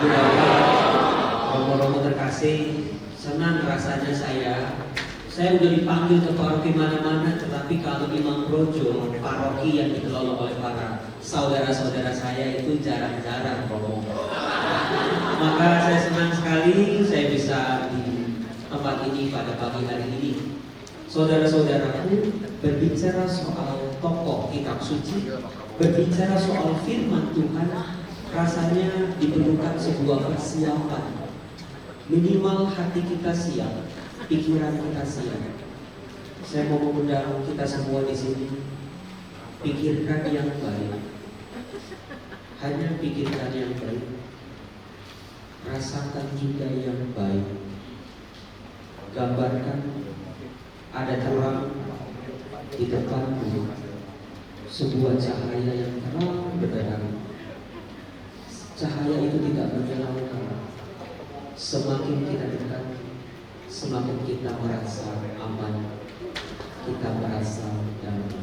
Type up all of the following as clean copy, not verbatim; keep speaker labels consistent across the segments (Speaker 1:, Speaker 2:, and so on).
Speaker 1: Romo-romo terkasih, senang rasanya saya udah dipanggil ke paroki mana-mana, tetapi kalau Imam Projo, paroki yang dikelola oleh para saudara-saudara saya itu jarang-jarang Romo. Maka saya senang sekali saya bisa di tempat ini pada pagi hari ini. Saudara-saudaraku, berbicara soal tokoh kitab suci, berbicara soal firman Tuhan, rasanya diperlukan sebuah persiapan. Minimal hati kita siap, pikiran kita siap. Saya mau mengundang kita semua di sini, pikirkan yang baik. Hanya pikirkan yang baik. Rasakan juga yang baik. Gambarkan ada terang di depanmu, sebuah cahaya yang terang benderang. Cahaya itu tidak menyilaukan. Semakin kita dekat, semakin kita merasa aman, kita merasa damai.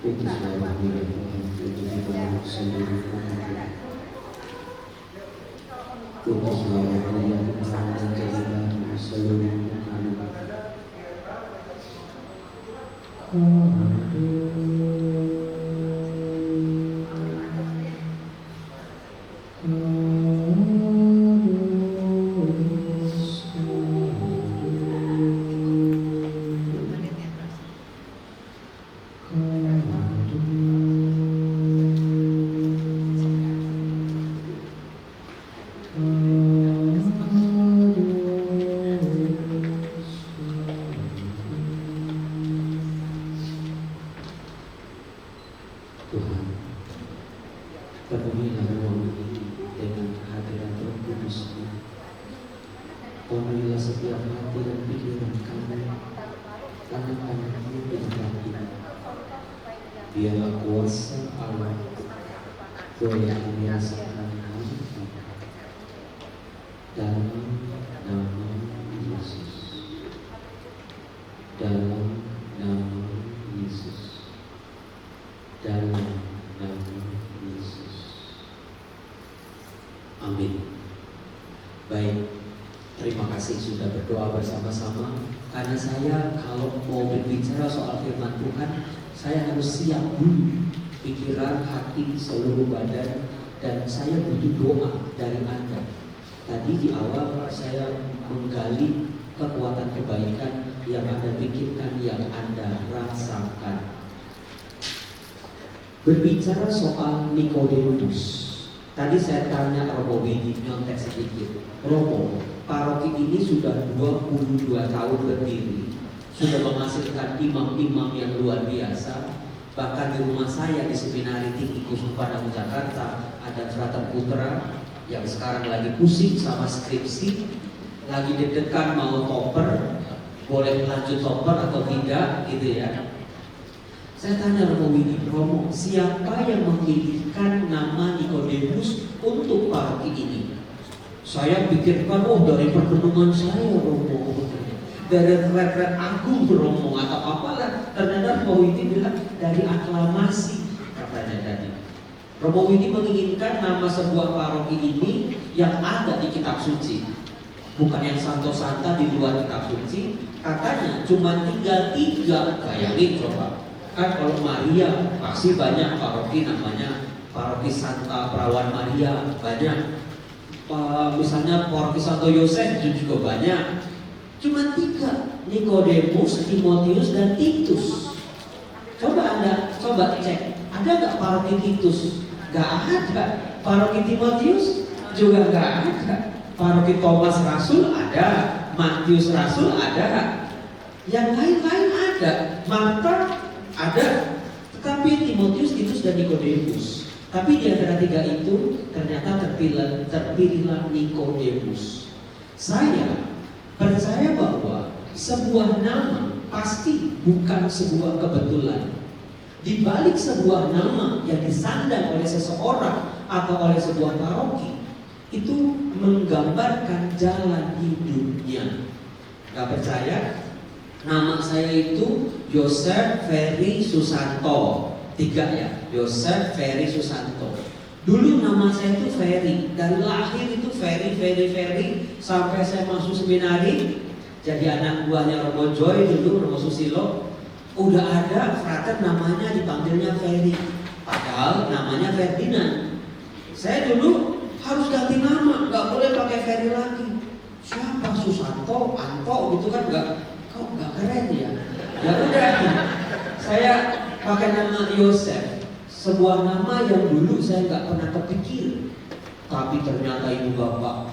Speaker 1: Putuslah diri untuk seluruh umat. Putuslah yang menjadikan seluruh umat. Tuhan, penuhilah ruang ini dengan hadirat Roh Kudus-Mu. Penuhilah setiap hati dan pikiran kami, anak-anak-Mu yang ini. Biarlah kuasa Allah boleh merasakan kami dalam nama Yesus. Dalam nama Yesus. Dalam nama Yesus. Amin. Baik, terima kasih sudah berdoa bersama-sama. Karena saya kalau mau berbicara soal firman Tuhan, saya harus siap dulu pikiran, hati, seluruh badan, dan saya butuh doa dari Anda. Tadi di awal saya menggali kekuatan kebaikan yang Anda pikirkan, yang Anda rasakan. Berbicara soal Nikodemus, tadi saya tanya Romo Widi, nyontek sedikit. Romo, paroki ini sudah 22 tahun berdiri, sudah menghasilkan imam-imam yang luar biasa. Bahkan di rumah saya di Seminari Tinggi Kusuma Padang Jakarta ada Frater Putra yang sekarang lagi pusing sama skripsi, lagi deg-degan mau topper, boleh lanjut topper atau tidak gitu ya. Saya tanya Romo Widi, Romo, siapa yang memilihkan nama Nikodemus untuk paroki ini? Saya pikirkan, dari perkembangan saya Romo, dari retret agung Romo atau apalah. Ternyata Romo Widi bilang dari aklamasi katanya tadi. Romo Widi menginginkan nama sebuah paroki ini yang ada di kitab suci, bukan yang santo-santa di luar kitab suci. Katanya cuma tinggal 3, bayangin coba. Kan kalau Maria pasti banyak paroki namanya paroki Santa Perawan Maria, banyak. Misalnya paroki Santo Yosef juga banyak. Cuma 3, Nikodemus, Timotius, dan Titus. Coba Anda cek, ada nggak paroki Titus? Nggak ada. Paroki Timotius juga nggak ada. Paroki Thomas Rasul ada, Matius Rasul ada, yang lain-lain ada, Marta ada, tetapi Timotius, Titus, dan Nikodemus. Tapi di antara 3 itu ternyata terpilihlah Nikodemus. Saya percaya bahwa sebuah nama pasti bukan sebuah kebetulan. Di balik sebuah nama yang disandang oleh seseorang atau oleh sebuah paroki, itu menggambarkan jalan hidupnya. Gak percaya? Nama saya itu Yosef Ferry Susanto. 3 ya, Yosef Ferry Susanto. Dulu nama saya itu Ferry, dari lahir itu Ferry sampai saya masuk seminari, jadi anak buahnya Romo Joy dulu, Romo Susilo. Udah ada frater namanya dipanggilnya Ferry, padahal namanya Ferdinand. Saya dulu harus ganti nama, nggak boleh pakai Ferry lagi. Siapa Susanto, Anto gitu kan nggak keren ya. Ya udah, saya pakai nama Yosef. Sebuah nama yang dulu saya nggak pernah kepikir, tapi ternyata ibu bapak,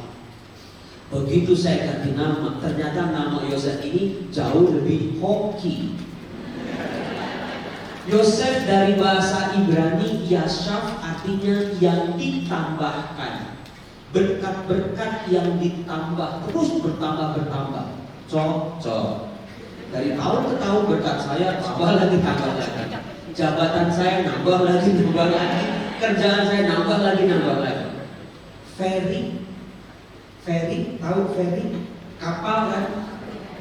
Speaker 1: begitu saya ganti nama, ternyata nama Yosef ini jauh lebih hoki. Yosef dari bahasa Ibrani Yashaf, artinya yang ditambahkan, berkat-berkat yang ditambah, terus bertambah. Cocok. Dari tahun ke tahun berkat saya tambah lagi. Jabatan saya nambah lagi, kerjaan saya nambah lagi. Ferry, tahu ferry? Kapal kan?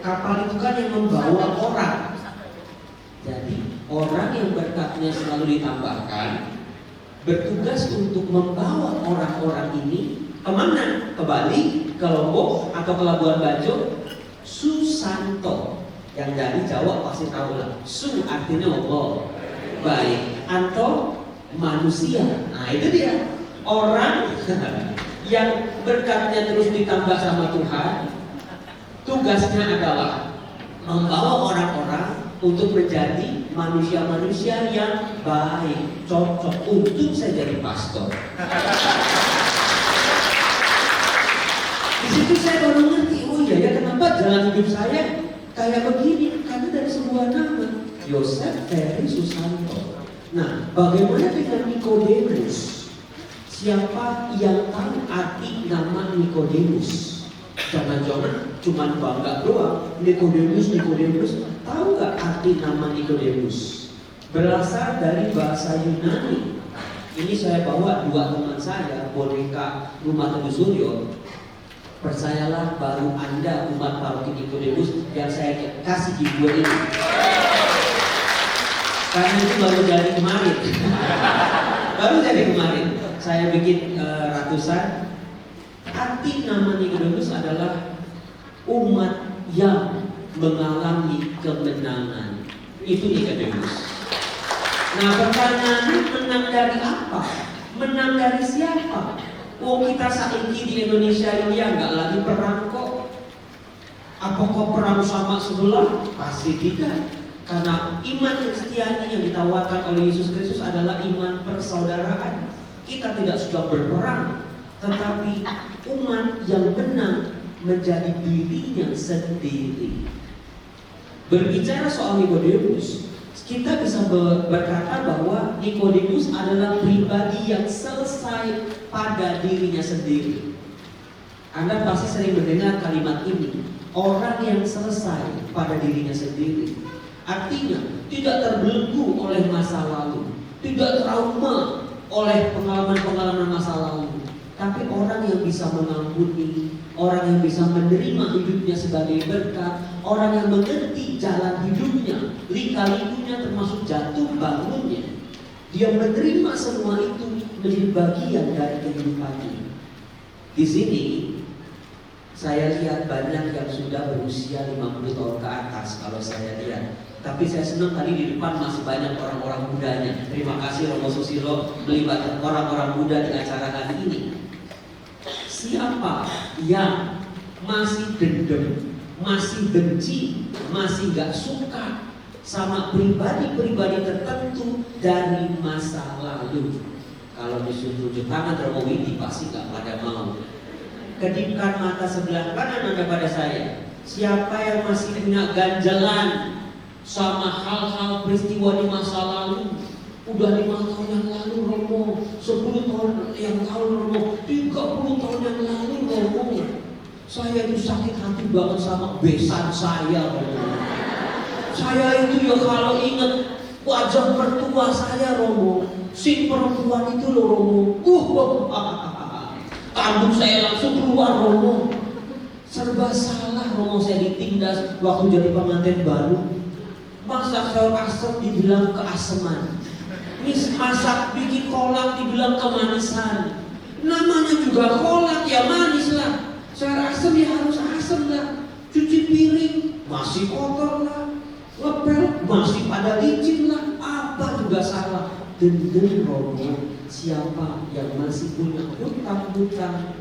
Speaker 1: Kapal itu kan yang membawa orang. Jadi orang yang berkatnya selalu ditambahkan, bertugas untuk membawa orang-orang ini kemana? Ke Bali, ke Lombok, atau ke Labuan Bajo. Susanto, yang dari Jawa pasti tahu lah. Su artinya Allah, baik. Anto, manusia. Nah itu dia, orang yang berkatnya terus ditambah sama Tuhan. Tugasnya adalah membawa orang-orang untuk menjadi manusia-manusia yang baik, cocok untuk saya jadi pastor. Di situ saya baru ngerti, oh iya ya, kenapa jalan hidup saya kayak begini? Karena dari sebuah nama, Yosef Ferry Susanto. Nah, bagaimana dengan Nikodemus? Siapa yang tahu arti nama Nikodemus? Jangan-jangan cuma bangga doang. Nikodemus, tahu nggak arti nama Nikodemus? Berasal dari bahasa Yunani. Ini saya bawa dua teman saya, boneka Rumah Teguh Suryo. Percayalah, baru Anda umat paroki Nikodemus yang saya kasih di buah ini. Karena itu baru jadi kemarin. Saya bikin ratusan. Arti nama Nikodemus adalah umat yang mengalami kemenangan. Itu Nikodemus. Nah, pertanyaannya, menang dari apa? Menang dari siapa? Oh, kita saat ini di Indonesia ini ya nggak lagi perang kok. Apakah perang sama sebelah? Pasti tidak. Karena iman Kristiani yang ditawarkan oleh Yesus Kristus adalah iman persaudaraan. Kita tidak sudah berperang, tetapi umat yang menang menjadi dirinya sendiri. Berbicara soal Nikodemus, kita bisa berkata bahwa Nikodemus adalah pribadi yang selesai pada dirinya sendiri. Anda pasti sering mendengar kalimat ini, orang yang selesai pada dirinya sendiri. Artinya tidak terbelenggu oleh masa lalu, tidak trauma oleh pengalaman-pengalaman masa lalu, tapi orang yang bisa mengampuni, orang yang bisa menerima hidupnya sebagai berkat, orang yang mengerti jalan hidupnya, lika-likunya termasuk jatuh bangunnya. Dia menerima semua itu menjadi bagian dari kehidupannya. Di sini saya lihat banyak yang sudah berusia 50 tahun ke atas kalau saya lihat. Tapi saya senang tadi di depan masih banyak orang-orang mudanya. Terima kasih Romo Susilo melibatkan orang-orang muda di acara hari ini. Siapa yang masih dendam, masih benci, masih gak suka sama pribadi-pribadi tertentu dari masa lalu? Kalau disuruh tunjuk tangan Romo Widi pasti gak pada mau. Kedipkan mata sebelah kanan Anda pada saya. Siapa yang masih punya ganjalan sama hal-hal peristiwa di masa lalu? Udah 5 tahun yang lalu Romo, 10 tahun yang lalu Romo, 30 tahun yang lalu Romo, saya itu sakit hati banget sama besan saya Romo. Saya itu ya kalau ingat wajah mertua saya Romo, si perempuan itu loh Romo, rambut saya langsung keluar Romo. Serba salah Romo, saya ditindas waktu jadi pengantin baru. Masak sayur asem dibilang keaseman. Masak bikin kolak dibilang kemanisan. Namanya juga kolak ya manis lah. Soal asam ya harus asam lah. Cuci piring masih kotor lah. Ngepel masih pada licin lah. Apa juga salah. Dan Romo, siapa yang masih punya hutang-hutang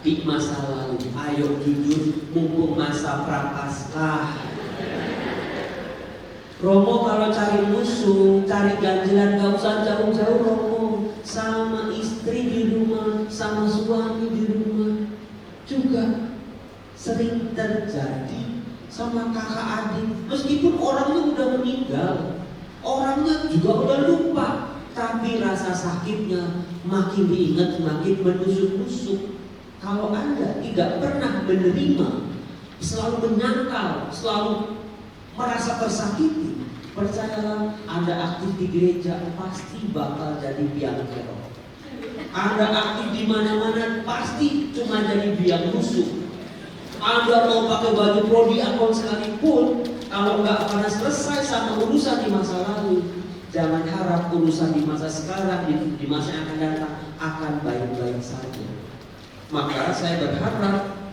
Speaker 1: di masa lalu, ayo jujur, mumpung masa prapaskah. Romo kalau cari musuh, cari ganjelan, gak usah jauh-jauh Romo. Sama istri di rumah, sama suami di rumah juga sering terjadi sama kakak adik. Meskipun orangnya udah meninggal, orangnya juga udah lupa, tapi rasa sakitnya makin diingat, makin menusuk-nusuk. Kalau Anda tidak pernah menerima, selalu menyangkal, selalu merasa tersakiti, percayalah, Anda aktif di gereja pasti bakal jadi biang kerok. Anda aktif di mana-mana pasti cuma jadi biang musuh. Anda mau pakai baju prodi akon sekalipun, kalau nggak pernah selesai sama urusan di masa lalu, jangan harap urusan di masa sekarang, di masa yang akan datang akan baik-baik saja. Maka saya berharap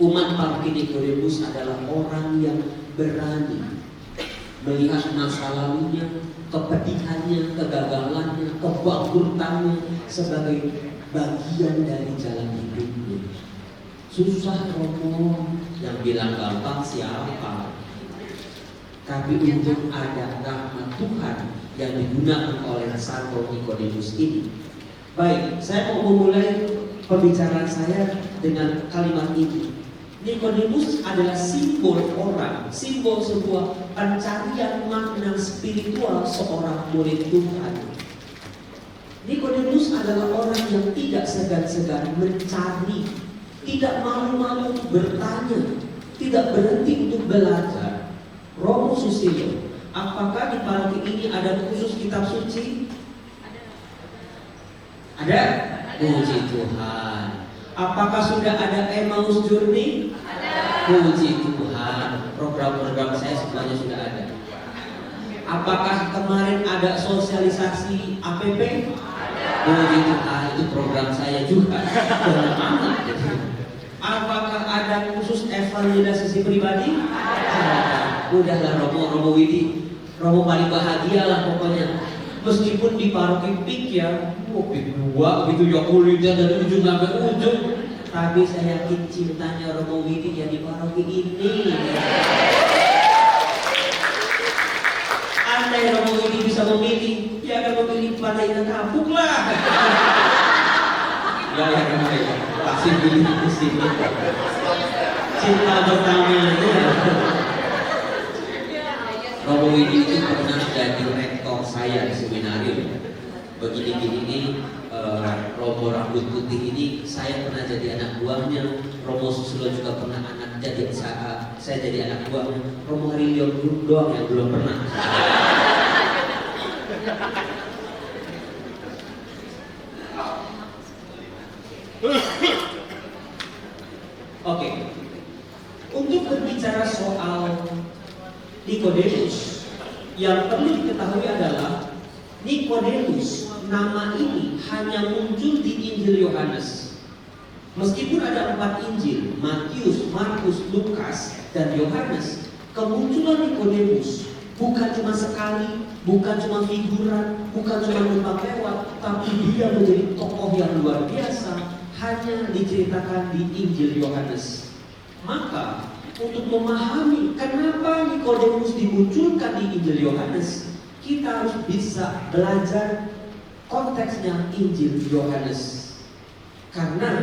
Speaker 1: umat Paroki Nikodemus adalah orang yang berani melihat masa lalunya, kepedihannya, kegagalannya, kebangkrutannya sebagai bagian dari jalan hidupnya. Susah Romo, yang bilang gampang siapa? Tapi untuk ada rahmat Tuhan yang digunakan oleh Santo Nikodemus ini. Baik, saya mau memulai pembicaraan saya dengan kalimat ini. Nikodemus adalah simbol orang, simbol sebuah pencarian makna spiritual seorang murid Tuhan. Nikodemus adalah orang yang tidak segan-segan mencari, tidak malu-malu untuk bertanya, tidak berhenti untuk belajar. Romo Susilo, apakah di paroki ini ada khusus kitab suci? Ada? Puji Tuhan. Apakah sudah ada Emmaus Journey? Ada. Puji Tuhan. Program-program saya semuanya sudah ada. Apakah kemarin ada sosialisasi APP? Ada. Puji Tuhan, itu program saya juga. Apakah ada khusus evangelisasi pribadi? Ada. Udahlah Romo Widi, Romo paling bahagia lah pokoknya. Meskipun di paroki Pik ya, dua gitu ya kulitnya dari ujung sampai ujung, tapi saya yakin cintanya Romo Widi ya di paroki ini. Andai Romo Widi bisa memilih, ya akan memilih Pantai Kapuk lah. Ya pasti pilih di sini. Cinta pertamanya. Romo Widi itu pernah jadi rektor saya di seminarium. Begini-gini ini Romo rambut putih ini saya pernah jadi anak buahnya. Romo Susilo juga pernah saya jadi anak buahnya. Romo Harilio doang yang belum pernah. Oke. Untuk berbicara soal Nikodemus, yang perlu diketahui adalah Nikodemus, nama ini hanya muncul di Injil Yohanes. Meskipun ada 4 Injil, Matius, Markus, Lukas, dan Yohanes, kemunculan Nikodemus bukan cuma sekali, bukan cuma figuran, bukan cuma numpang lewat, tapi dia menjadi tokoh yang luar biasa, hanya diceritakan di Injil Yohanes. Maka untuk memahami kenapa Nikodemus dimunculkan di Injil Yohanes, kita harus bisa belajar konteksnya Injil Yohanes. Karena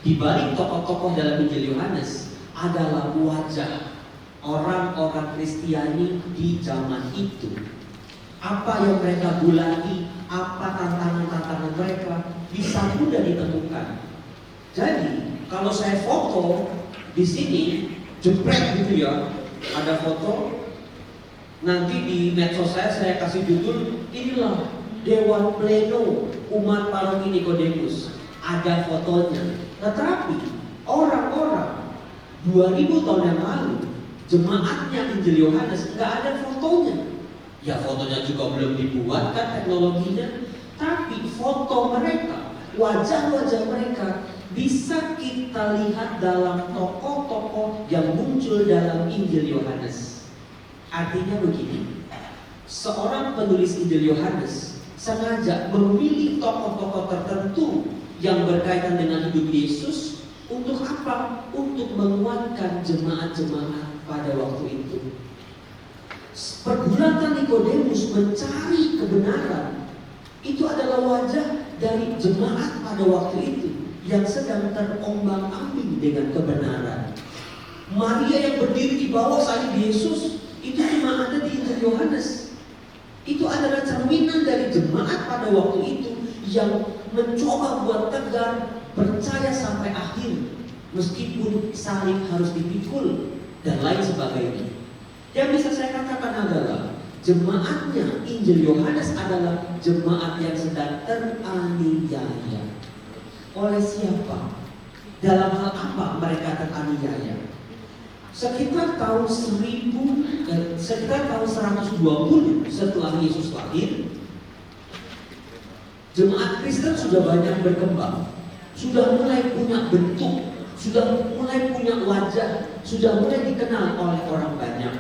Speaker 1: di balik tokoh-tokoh dalam Injil Yohanes adalah wajah orang-orang Kristiani di zaman itu. Apa yang mereka gulati, apa tantangan-tantangan mereka bisa mudah ditemukan. Jadi kalau saya foto di sini jepret gitu ya, ada foto. Nanti di medsos saya kasih judul, inilah Dewan Pleno Umat Paroki Nikodemus. Ada fotonya. Tetapi orang-orang 2000 tahun yang lalu, jemaatnya Injil Yohanes nggak ada fotonya. Ya fotonya juga belum dibuat kan teknologinya, tapi foto mereka, wajah-wajah mereka bisa kita lihat dalam tokoh-tokoh yang muncul dalam Injil Yohanes. Artinya begini, seorang penulis Injil Yohanes sengaja memilih tokoh-tokoh tertentu yang berkaitan dengan hidup Yesus. Untuk apa? Untuk menguatkan jemaat-jemaat pada waktu itu. Pergulatan Nikodemus mencari kebenaran itu adalah wajah dari jemaat pada waktu itu yang sedang terombang-ambing dengan kebenaran. Maria yang berdiri di bawah salib Yesus itu cuma ada di Injil Yohanes. Itu adalah cerminan dari jemaat pada waktu itu yang mencoba buat tegar, percaya sampai akhir, meskipun salib harus dipikul dan lain sebagainya. Yang bisa saya katakan adalah jemaatnya Injil Yohanes adalah jemaat yang sedang teraniaya. Oleh siapa? Dalam hal apa mereka teraniaya? Sekitar tahun 120 setelah Yesus lahir, jemaat Kristen sudah banyak berkembang, sudah mulai punya bentuk, sudah mulai punya wajah, sudah mulai dikenal oleh orang banyak.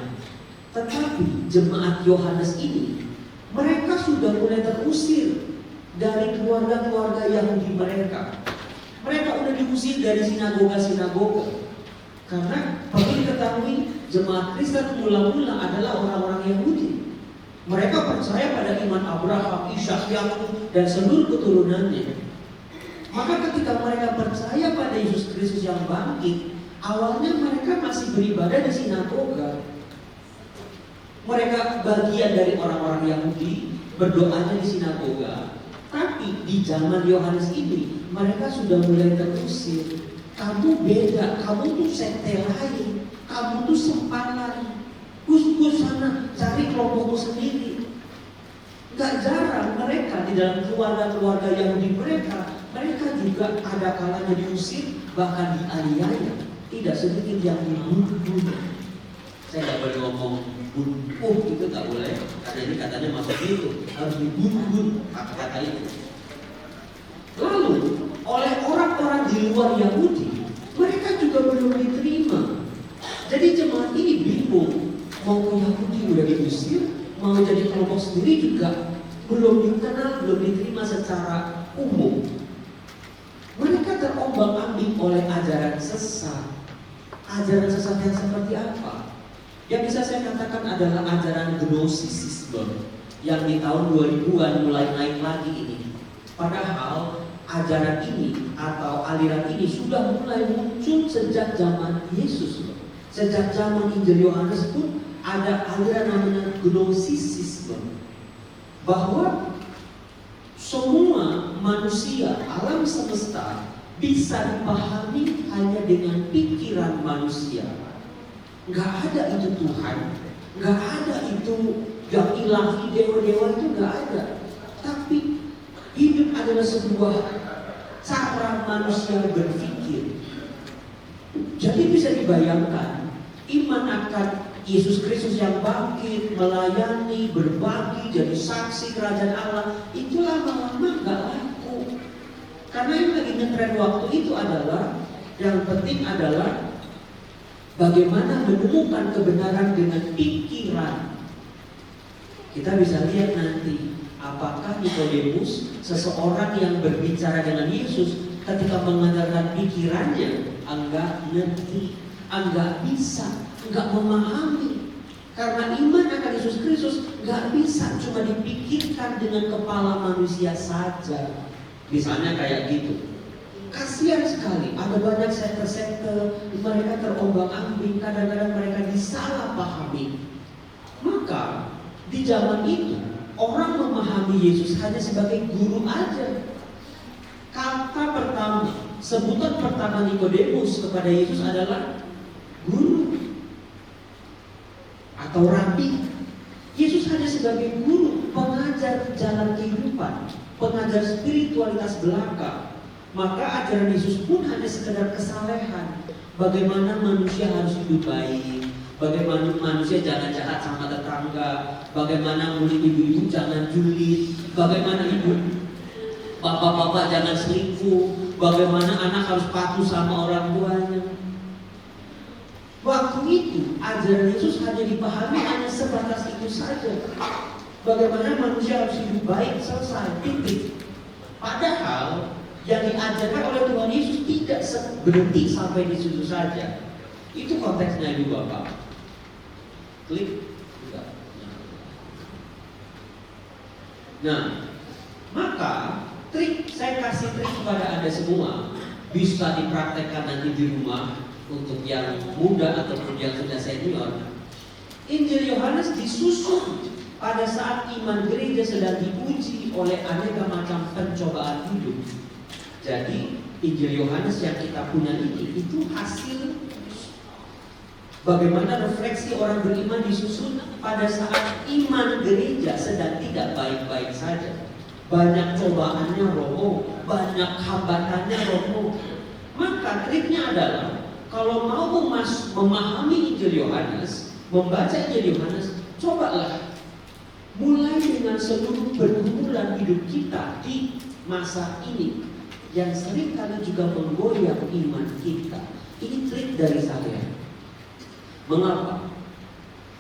Speaker 1: Tetapi jemaat Yohanes ini, mereka sudah mulai terusir dari keluarga-keluarga Yahudi mereka. Mereka sudah diusir dari sinagoga-sinagoga. Karena perlu diketahui, jemaat Kristen mula-mula adalah orang-orang Yahudi. Mereka percaya pada iman Abraham, Ishak, Yakub, dan seluruh keturunannya. Maka ketika mereka percaya pada Yesus Kristus yang bangkit, awalnya mereka masih beribadah di sinagoga. Mereka bagian dari orang-orang Yahudi, berdoanya di sinagoga. Tapi di zaman Yohanes ini, mereka sudah mulai terusir. Kamu beda, kamu tuh sekte lain, kamu tuh sempalan. Kus sana, cari kelompokmu sendiri. Gak jarang mereka di dalam keluarga-keluarga Yahudi mereka juga ada kalanya diusir, bahkan dianiaya. Tidak sedikit yang dibunuh. Saya gak boleh ngomong itu tak boleh, karena ini katanya masuk itu harus dibunuh kata-kata itu. Lalu oleh orang-orang di luar Yahudi, mereka juga belum diterima. Jadi jemaat ini bingung, mau ke Yahudi udah diusir, mau jadi kelompok sendiri juga belum dikenal, belum diterima secara umum. Mereka terombang-ambing oleh ajaran sesat. Ajaran sesat yang seperti apa? Yang bisa saya katakan adalah ajaran gnosisisme yang di tahun 2000-an mulai naik lagi ini. Padahal ajaran ini atau aliran ini sudah mulai muncul sejak zaman Yesus. Sejak zaman Injil Yohanes pun ada aliran namanya gnosisisme, bahwa semua manusia, alam semesta bisa dipahami hanya dengan pikiran manusia. Gak ada itu Tuhan, gak ada itu yang ilahi, dewa-dewa itu gak ada. Tapi hidup adalah sebuah cara manusia berpikir. Jadi bisa dibayangkan, iman akan Yesus Kristus yang bangkit, melayani, berbagi, jadi saksi kerajaan Allah, itu lama-lama gak laku. Karena yang lagi ngetren waktu itu adalah, yang penting adalah bagaimana menemukan kebenaran dengan pikiran. Kita bisa lihat nanti, apakah Nikodemus, seseorang yang berbicara dengan Yesus, ketika mengajarkan pikirannya, enggak ngerti, enggak bisa, enggak memahami. Karena iman akan Yesus Kristus enggak bisa cuma dipikirkan dengan kepala manusia saja. Misalnya kayak gitu. Kasihan sekali, ada banyak sekte-sekte, mereka terombang-ambing, kadang-kadang mereka disalahpahami. Maka di zaman itu orang memahami Yesus hanya sebagai guru aja. Kata pertama, sebutan pertama Nikodemus kepada Yesus adalah guru atau rabi. Yesus hanya sebagai guru, pengajar jalan kehidupan, pengajar spiritualitas belaka. Maka ajaran Yesus pun hanya sekedar kesalehan, bagaimana manusia harus hidup baik, Bagaimana manusia jangan jahat sama tetangga, bagaimana murid ibu-ibu jangan julid, bagaimana bapak-bapak jangan selingkuh, bagaimana anak harus patuh sama orang tuanya. Waktu itu ajaran Yesus hanya dipahami hanya sebatas itu saja. Bagaimana manusia harus hidup baik, selesai, titik. Padahal yang diajarkan oleh Tuhan Yesus tidak berhenti sampai di situ saja. Itu konteksnya ibu bapak. Klik. Nah, maka saya kasih trik kepada Anda semua, bisa dipraktekkan nanti di rumah untuk yang muda ataupun yang sudah senior. Injil Yohanes disusun pada saat iman gereja sedang diuji oleh aneka macam pencobaan hidup. Jadi Injil Yohanes yang kita punya ini itu hasil bagaimana refleksi orang beriman disusun pada saat iman gereja sedang tidak baik-baik saja. Banyak cobaannya romo, banyak hambatannya romo. Maka triknya adalah kalau mau memahami Injil Yohanes, membaca Injil Yohanes, cobalah mulai dengan seluruh pergumulan hidup kita di masa ini yang sering kali juga menggoyang iman kita. Ini trik dari saya. Mengapa?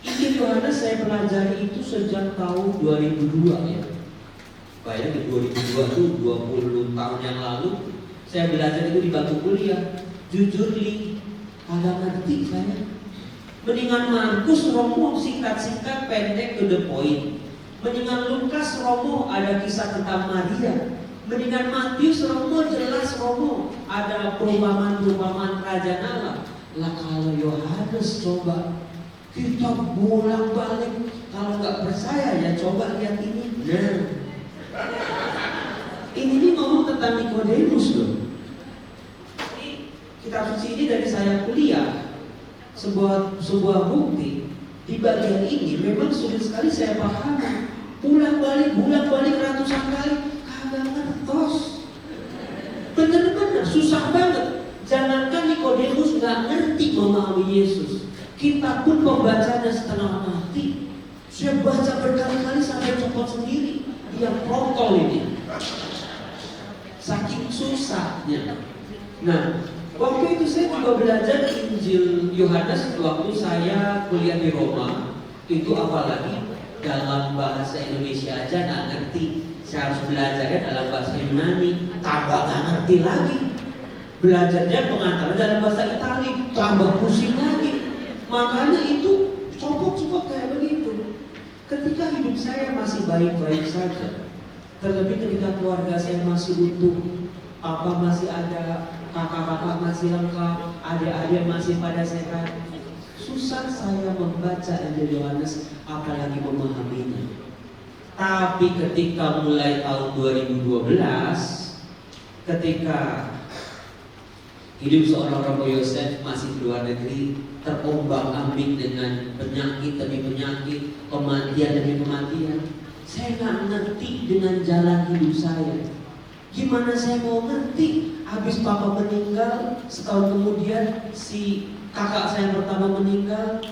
Speaker 1: Injil Yohanes saya pelajari itu sejak tahun 2002 ya. Bayangin 2002 itu 20 tahun yang lalu saya belajar itu di bangku kuliah. Jujur agak ngerti saya. Mendingan Markus romo singkat-singkat pendek to the point. Mendingan Lukas romo ada kisah tentang Maria. Mendingan Matius romo jelas romo ada perumpamaan kerajaan Allah. Lah kalau Yohanes coba kita bolak-balik, kalau nggak percaya ya coba lihat ini. Nah, ini ngomong tentang Nikodemus loh. Kitab suci ini dari saya kuliah sebuah bukti di bagian ini memang sulit sekali saya pahami. Bolak-balik ratusan kali kagak ngertos. Bener-bener susah banget. Jangankan Nikodemus nggak ngerti memahami Yesus, kita pun pembacanya setengah mati. Saya baca berkali-kali sampai copot sendiri. Dia protol ini, saking susahnya. Nah, waktu itu saya juga belajar Injil Yohanes waktu saya kuliah di Roma. Itu apalagi dalam bahasa Indonesia aja nggak ngerti. Saya harus belajarnya dalam bahasa Yunani, tambah nggak ngerti lagi. Belajarnya pengantar dalam bahasa Itali, tambah pusing lagi. Makanya itu copot-copot kayak begitu. Ketika hidup saya masih baik-baik saja, terlebih ketika keluarga saya masih utuh, papa masih ada, kakak-kakak masih lengkap, adik-adik masih pada sehat, susah saya membaca Injil Yohanes, apalagi memahaminya. Tapi ketika mulai tahun 2012, ketika hidup seorang Romo Yosef masih di luar negeri, terombang-ambing dengan penyakit demi penyakit, kematian demi kematian, saya nggak ngerti dengan jalan hidup saya. Gimana saya mau ngerti? Habis papa meninggal, setahun kemudian si kakak saya yang pertama meninggal.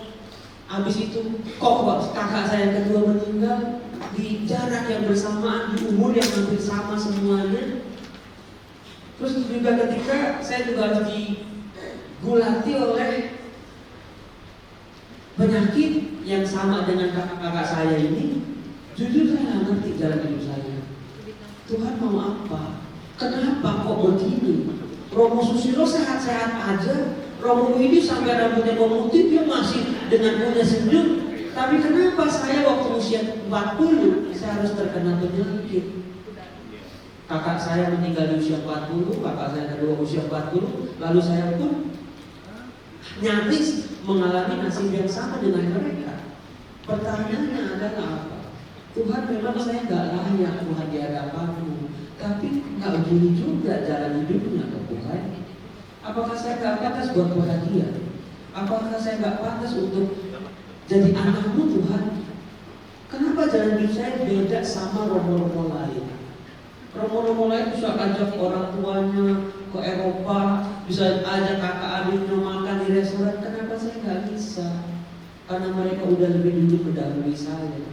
Speaker 1: Habis itu kok kakak saya yang kedua meninggal di jarak yang bersamaan, di umur yang hampir sama semuanya. Terus juga ketika saya juga harus digulati oleh penyakit yang sama dengan kakak-kakak saya ini, jujur saya nggak ngerti jalan hidup saya. Tuhan mau apa? Kenapa kok begini? Romo Susilo sehat-sehat aja, Romo ini sampai rambutnya memutih dia masih dengan punya senyum. Tapi kenapa saya waktu usia 40 saya harus terkena penyakit? Kakak saya meninggal di usia 40, kakak saya kedua usia 40, lalu saya pun nyaris mengalami nasib yang sama dengan mereka. Pertanyaannya adalah apa? Tuhan, memang saya nggak layak Tuhan di hadapanmu, tapi nggak begini juga jalan hidupnya Tuhan. Apakah saya nggak pantas buat bahagia? Apakah saya nggak pantas untuk jadi anakmu Tuhan? Kenapa jalan hidup saya beda sama romo-romo lain? Romo-romo lain bisa ajak orang tuanya ke Eropa, bisa ajak kakak adiknya makan di restoran. Kenapa saya nggak bisa? karena mereka udah lebih dulu mendahului saya.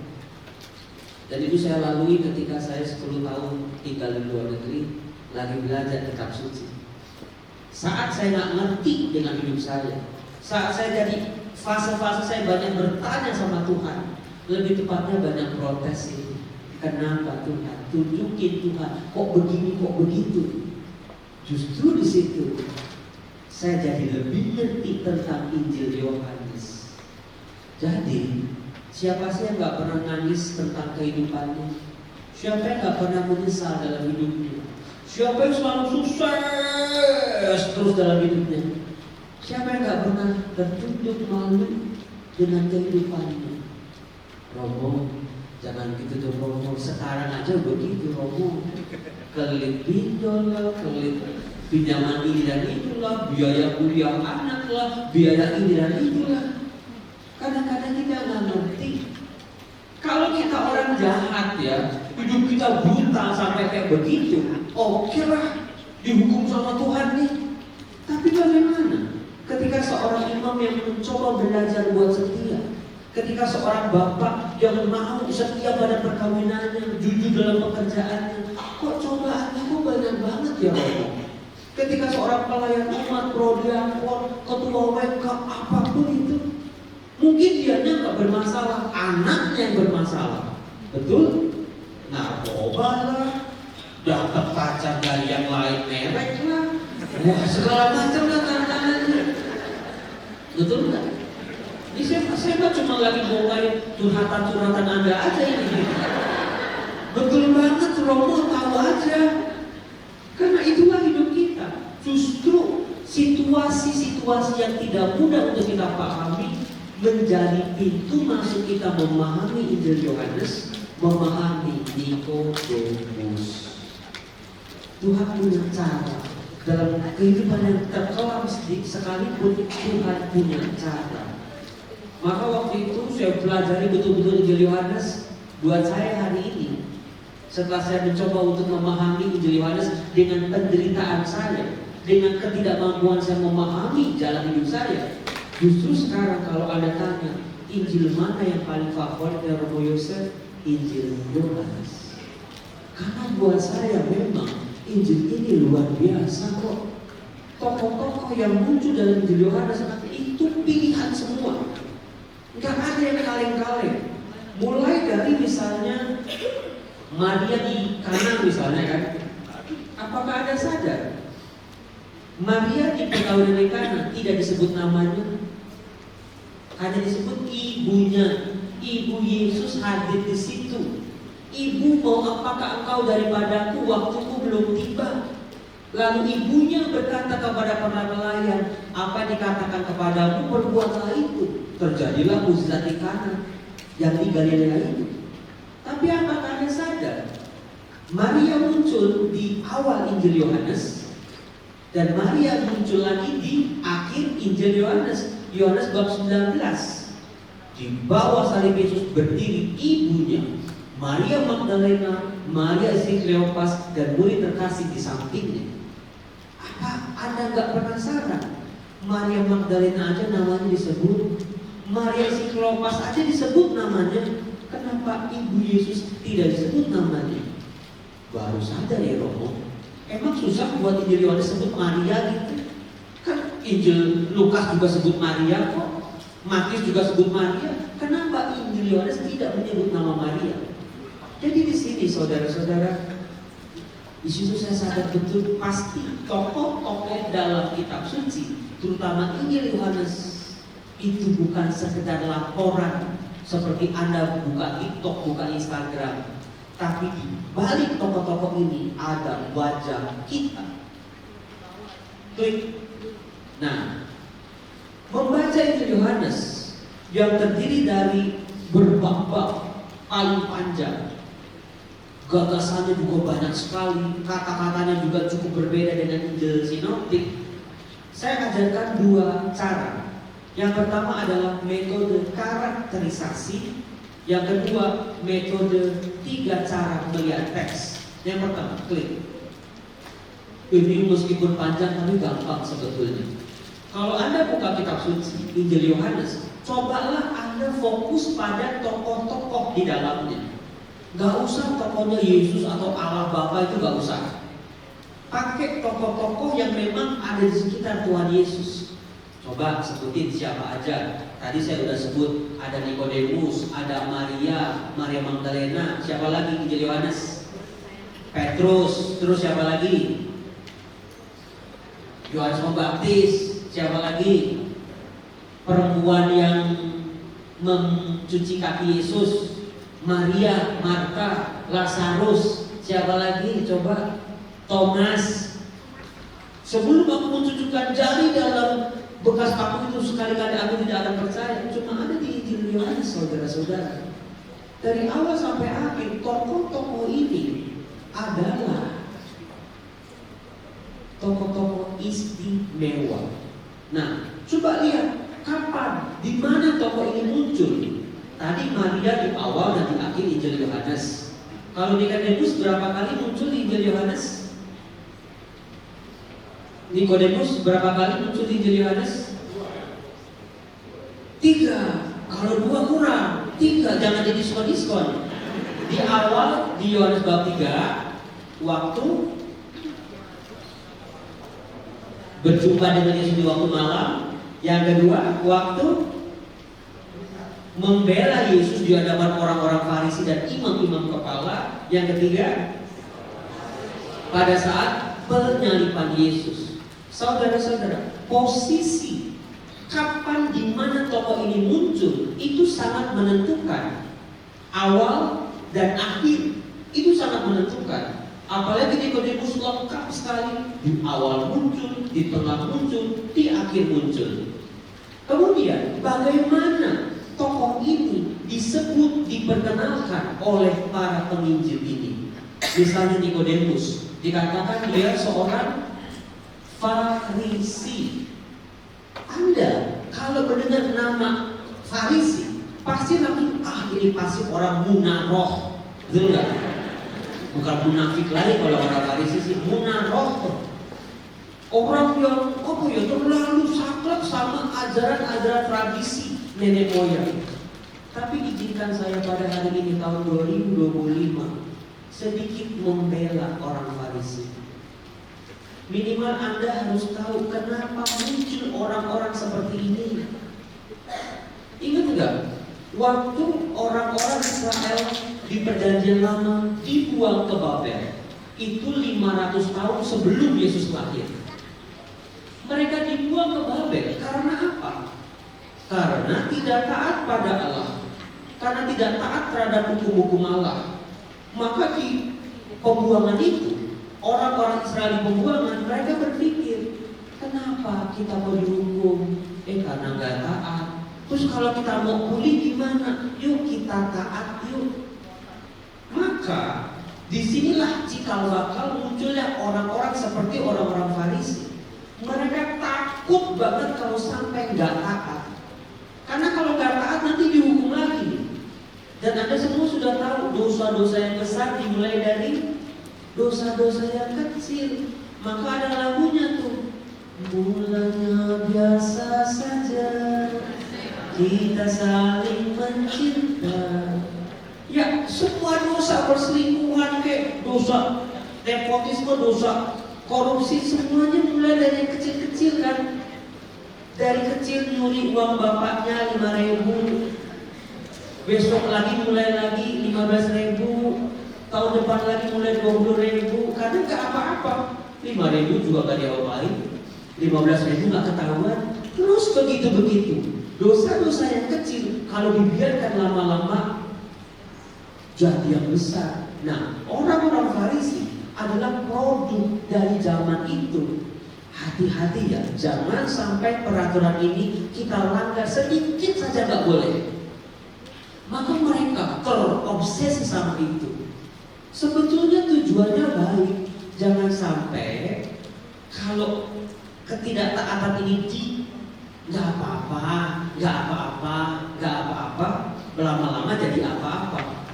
Speaker 1: Dan itu saya lalui ketika saya 10 tahun tinggal di luar negeri, lagi belajar kitab suci. Saat saya nggak ngerti dengan hidup saya, saat saya jadi fase-fase saya banyak bertanya sama Tuhan, lebih tepatnya banyak protes ini. Kenapa Tuhan? Tunjukin Tuhan, kok begini, kok begitu? Justru di situ saya jadi lebih ngerti tentang Injil Yohanes. Jadi siapa sih yang nggak pernah nangis tentang kehidupannya? Siapa yang nggak pernah menyesal dalam hidupnya? Siapa yang selalu sukses terus dalam hidupnya? Siapa yang nggak pernah tertutup malu dengan kehidupannya? Romo, jangan gitu dong Romo. Sekarang aja begitu Romo. Kelit pinjol lah, kelit pinjaman ini dan itulah, biaya kuliah anak lah, biaya ini dan itulah. Kadang-kadang kita nggak ngerti. Kalau kita orang jahat ya, hidup kita buta sampai kayak begitu, oke lah, dihukum sama Tuhan nih. Tapi bagaimana ketika seorang imam yang mencoba belajar buat setia, ketika seorang bapak yang mau setia pada perkawinannya, jujur dalam pekerjaannya, kok cobaannya kok banyak banget ya Bapak? Ketika seorang pelayan umat, prodiakon, ketua WK, apapun itu, mungkin dianya nggak bermasalah, anaknya yang bermasalah, betul? Narkoba lah, dapat pacar dari yang lain merek lah, wah segala macam lah tantangannya, betul nggak? Ini saya cuma lagi bawain curhatan Anda aja ini. Betul banget, Romo tahu aja. Karena itulah hidup kita. Justru situasi-situasi yang tidak mudah untuk kita pahami menjadi pintu masuk kita memahami Injil Yohanes, memahami Nikodemus. Tuhan punya cara dalam kehidupan yang terkelam sekalipun, Tuhan punya cara. Maka waktu itu saya pelajari betul-betul Injil Yohanes. Buat saya hari ini, setelah saya mencoba untuk memahami Injil Yohanes dengan penderitaan saya, dengan ketidakmampuan saya memahami jalan hidup saya, justru sekarang kalau Anda tanya Injil mana yang paling favorit dari Romo Yosef, Injil Yohanes. Karena buat saya memang Injil ini luar biasa kok. Tokoh-tokoh yang muncul dalam Injil Yohanes itu pilihan semua. Gak ada yang kaleng-kaleng. Mulai dari misalnya Maria di Kana misalnya kan, apakah Anda sadar Maria di perkawinan di Kana tidak disebut namanya, hanya disebut ibunya. Ibu Yesus hadir di situ. Ibu, mau apakah engkau daripadaku, waktuku belum tiba. Lalu ibunya berkata kepada para pelayan, apa dikatakan kepadamu, perbuatlah itu. Terjadilah mukjizat di Kana yang di Galilea itu. Tapi apakah Anda sadar Maria muncul di awal Injil Yohanes dan Maria muncul lagi di akhir Injil Yohanes. Yohanes bab 19. Di bawah salib Yesus berdiri ibunya, Maria Magdalena, Maria istri Kleopas, dan murid terkasih di sampingnya. Apa Anda nggak penasaran? Maria Magdalena aja namanya disebut, Maria istri Kleopas aja disebut namanya. Kenapa ibu Yesus tidak disebut namanya? Baru sadar ya Romo. Emang susah buat Injil Yohanes sebut Maria gitu? Kan Injil Lukas juga sebut Maria kok, Matius juga sebut Maria. Kenapa Injil Yohanes tidak menyebut nama Maria? Jadi di sini saudara-saudara, di situ saya sadar betul pasti tokoh-tokoh dalam kitab suci, terutama Injil Yohanes, itu bukan sekedar laporan seperti Anda buka TikTok, buka Instagram, tapi di balik tokoh-tokoh ini ada wajah kita. Klik. Nah, membaca Injil Yohanes yang terdiri dari berbab-bab paling panjang, gagasannya juga banyak sekali, kata-katanya juga cukup berbeda dengan Injil Sinoptik. Saya ajarkan dua cara. Yang pertama adalah metode karakterisasi, yang kedua metode 3 cara melihat teks. Yang pertama, klik. Ini meskipun panjang tapi gampang sebetulnya. Kalau Anda buka kitab suci Injil Yohanes, cobalah Anda Anda fokus pada tokoh-tokoh di dalamnya. Gak usah tokohnya Yesus atau Allah Bapa, itu gak usah. Pakai tokoh-tokoh yang memang ada di sekitar Tuhan Yesus. Coba sebutin siapa aja. Tadi saya udah sebut, ada Nikodemus, ada Maria Magdalena, siapa lagi? Injil Yohanes, Petrus, terus siapa lagi? Yohanes Pembaptis, siapa lagi? Perempuan yang mencuci kaki Yesus, Maria, Marta, Lazarus, siapa lagi? Coba, Thomas. Sebelum aku mencucukkan jari dalam bekas paku itu, sekali-kali aku tidak akan percaya. Cuma ada di Injil Yohanes, saudara-saudara. Dari awal sampai akhir, tokoh-tokoh ini adalah tokoh-tokoh istimewa. Nah, coba lihat kapan, di mana tokoh ini muncul. Tadi Maria di awal dan di akhir Injil Yohanes. Kalau Nikodemus berapa kali muncul di Injil Yohanes? Nikodemus berapa kali muncul di Injil Yohanes? 3. Kalau 2 kurang, 3, jangan jadi diskon-diskon. Di awal di Yohanes bab 3, waktu berjumpa dengan Yesus di waktu malam. Yang kedua, waktu membela Yesus di hadapan orang-orang Farisi dan imam-imam kepala. Yang ketiga, pada saat penyaliban Yesus. Saudara-saudara, posisi kapan di mana tokoh ini muncul itu sangat menentukan. Awal dan akhir itu sangat menentukan. Apalagi Nikodemus lengkap sekali, di awal muncul, di tengah muncul, di akhir muncul. Kemudian bagaimana tokoh ini disebut, diperkenalkan oleh para penginjil ini? Misalnya Nikodemus, dikatakan dia seorang Farisi. Anda kalau mendengar nama Farisi, pasti langsung, ini pasti orang munaroh, betul nggak? Bukan munafik lagi kalau orang Farisi sih, munaroh. Orang yang terlalu saklek sama ajaran-ajaran tradisi nenek moyang. Tapi izinkan saya pada hari ini tahun 2025 sedikit membela orang Farisi. Minimal Anda harus tahu kenapa muncul orang-orang seperti ini. Ingat enggak? Waktu orang-orang Israel di perjanjian lama dibuang ke Babel, itu 500 tahun sebelum Yesus lahir. Mereka dibuang ke Babel karena apa? Karena tidak taat pada Allah, karena tidak taat terhadap hukum-hukum Allah. Maka di pembuangan itu, orang-orang Israel di pembuangan, mereka berpikir, kenapa kita mau dihukum? Karena nggak taat. Terus kalau kita mau pulih gimana? Yuk kita taat yuk. Maka disinilah cikal bakal munculnya orang-orang seperti orang-orang Farisi. Mereka takut banget kalau sampai nggak taat. Karena kalau nggak taat nanti dihukum lagi. Dan Anda semua sudah tahu dosa-dosa yang besar dimulai dari dosa-dosa yang kecil. Maka ada lagunya tuh, mulanya biasa saja, kita saling mencinta. Ya, semua dosa, perselingkuhan kayak dosa nepotisme, dosa korupsi, semuanya mulai dari kecil-kecil kan. Dari kecil nyuri uang bapaknya 5.000, besok lagi mulai lagi 15.000, tahun depan lagi mulai 20.000, karena gak apa-apa. 5.000 juga gak diapain, 15.000 gak ketahuan. Terus begitu-begitu. Dosa-dosa yang kecil kalau dibiarkan lama-lama jadi yang besar. Nah, orang-orang Farisi adalah produk dari zaman itu. Hati-hati ya, jangan sampai peraturan ini kita langgar sedikit saja gak boleh. Maka mereka terobsesi sama itu. Sebetulnya tujuannya baik. Jangan sampai kalau ketidaktaatan ini gak apa-apa, lama-lama jadi apa-apa.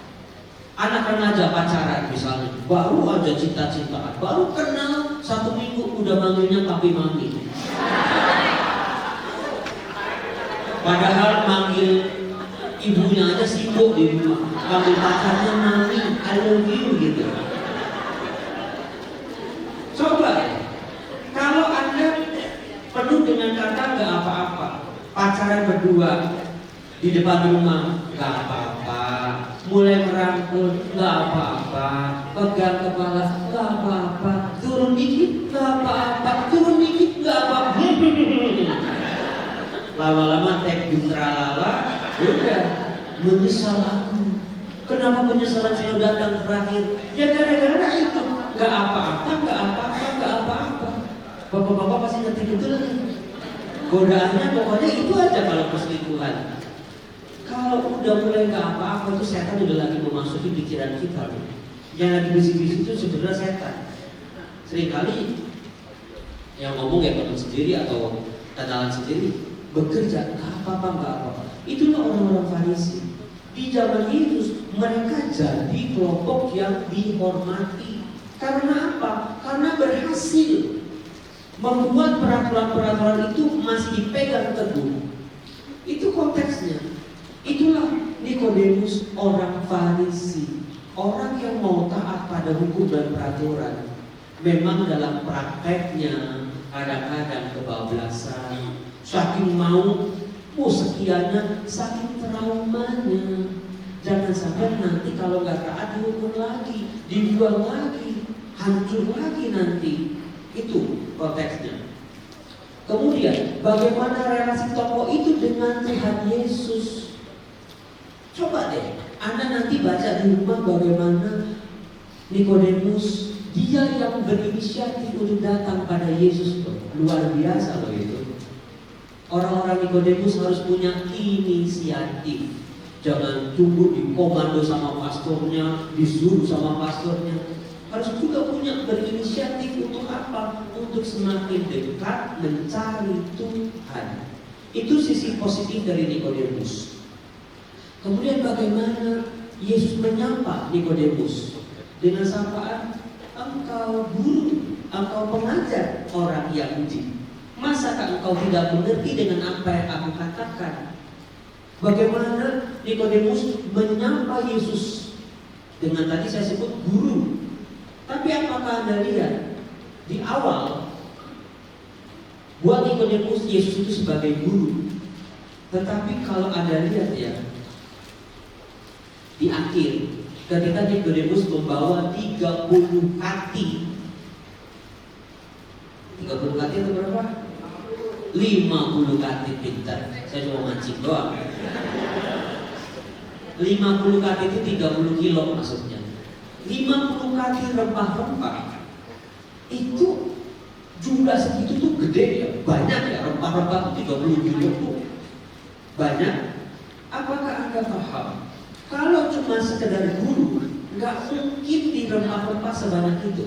Speaker 1: Anak remaja pacaran misalnya, baru aja cinta-cintaan, baru kenal 1 minggu udah manggilnya papi mami. Padahal manggil ibunya aja sibuk di rumah, panggil pacarnya mami, I love you gitu. Coba kalau Anda penuh dengan kata nggak apa-apa, pacaran berdua di depan rumah nggak apa-apa, mulai merangkul nggak apa-apa, pegang kepala nggak apa-apa, turun dikit nggak apa-apa, turun dikit nggak apa-apa. Lama-lama tekbir tralala, udah menyesal aku. Kenapa penyesalan saya datang terakhir? Ya gara-gara itu. Nggak apa-apa, nggak apa-apa, nggak apa-apa. Bapak-bapak pasti ngerti betul lagi. Godaannya pokoknya itu aja kalau perselingkuhan. Kalau udah mulai nggak apa-apa itu setan udah lagi memasuki pikiran kita. Yang lagi bisik-bisik itu sebenarnya setan. Seringkali yang ngomong ya teman sendiri atau kenalan sendiri. Bekerja, nggak apa-apa, nggak apa-apa. Itulah orang-orang Farisi. Di zaman Yesus, mereka jadi kelompok yang dihormati. Karena apa? Karena berhasil membuat peraturan-peraturan itu masih dipegang teguh. Itu konteksnya. Itulah Nikodemus, orang Farisi, orang yang mau taat pada hukum dan peraturan. Memang dalam prakteknya kadang-kadang kebablasan. Saking mau, sekiannya, saking traumanya. Jangan sampai nanti kalau nggak taat dihukum lagi, dibuang lagi, hancur lagi nanti. Itu konteksnya. Kemudian, bagaimana relasi tokoh itu dengan Tuhan Yesus? Coba deh, Anda nanti baca di rumah bagaimana Nikodemus, dia yang berinisiatif untuk datang pada Yesus. Luar biasa loh itu. Orang-orang Nikodemus harus punya inisiatif. Jangan tunggu dikomando sama pastornya, disuruh sama pastornya. Harus juga punya berinisiatif untuk apa? Untuk semakin dekat mencari Tuhan. Itu sisi positif dari Nikodemus. Kemudian bagaimana Yesus menyapa Nikodemus dengan sapaan, engkau guru, engkau pengajar orang Yahudi. Masakah engkau tidak mengerti dengan apa yang aku katakan? Bagaimana Nikodemus menyapa Yesus dengan tadi saya sebut guru. Tapi apakah Anda lihat di awal buat Nikodemus Yesus itu sebagai guru. Tetapi kalau Anda lihat ya di akhir ketika Nikodemus membawa 30 kati. 30 kati itu berapa? 50 kati pintar. Saya cuma mancing doang. 50 kati itu 30 kilo maksudnya. 50 kati rempah-rempah. Itu jumlah segitu tuh gede ya, banyak ya, rempah-rempah itu 30 kilo tuh banyak. Apakah Anda paham? Kalau cuma sekedar guru, nggak mungkin di rempah-rempah sebanyak itu.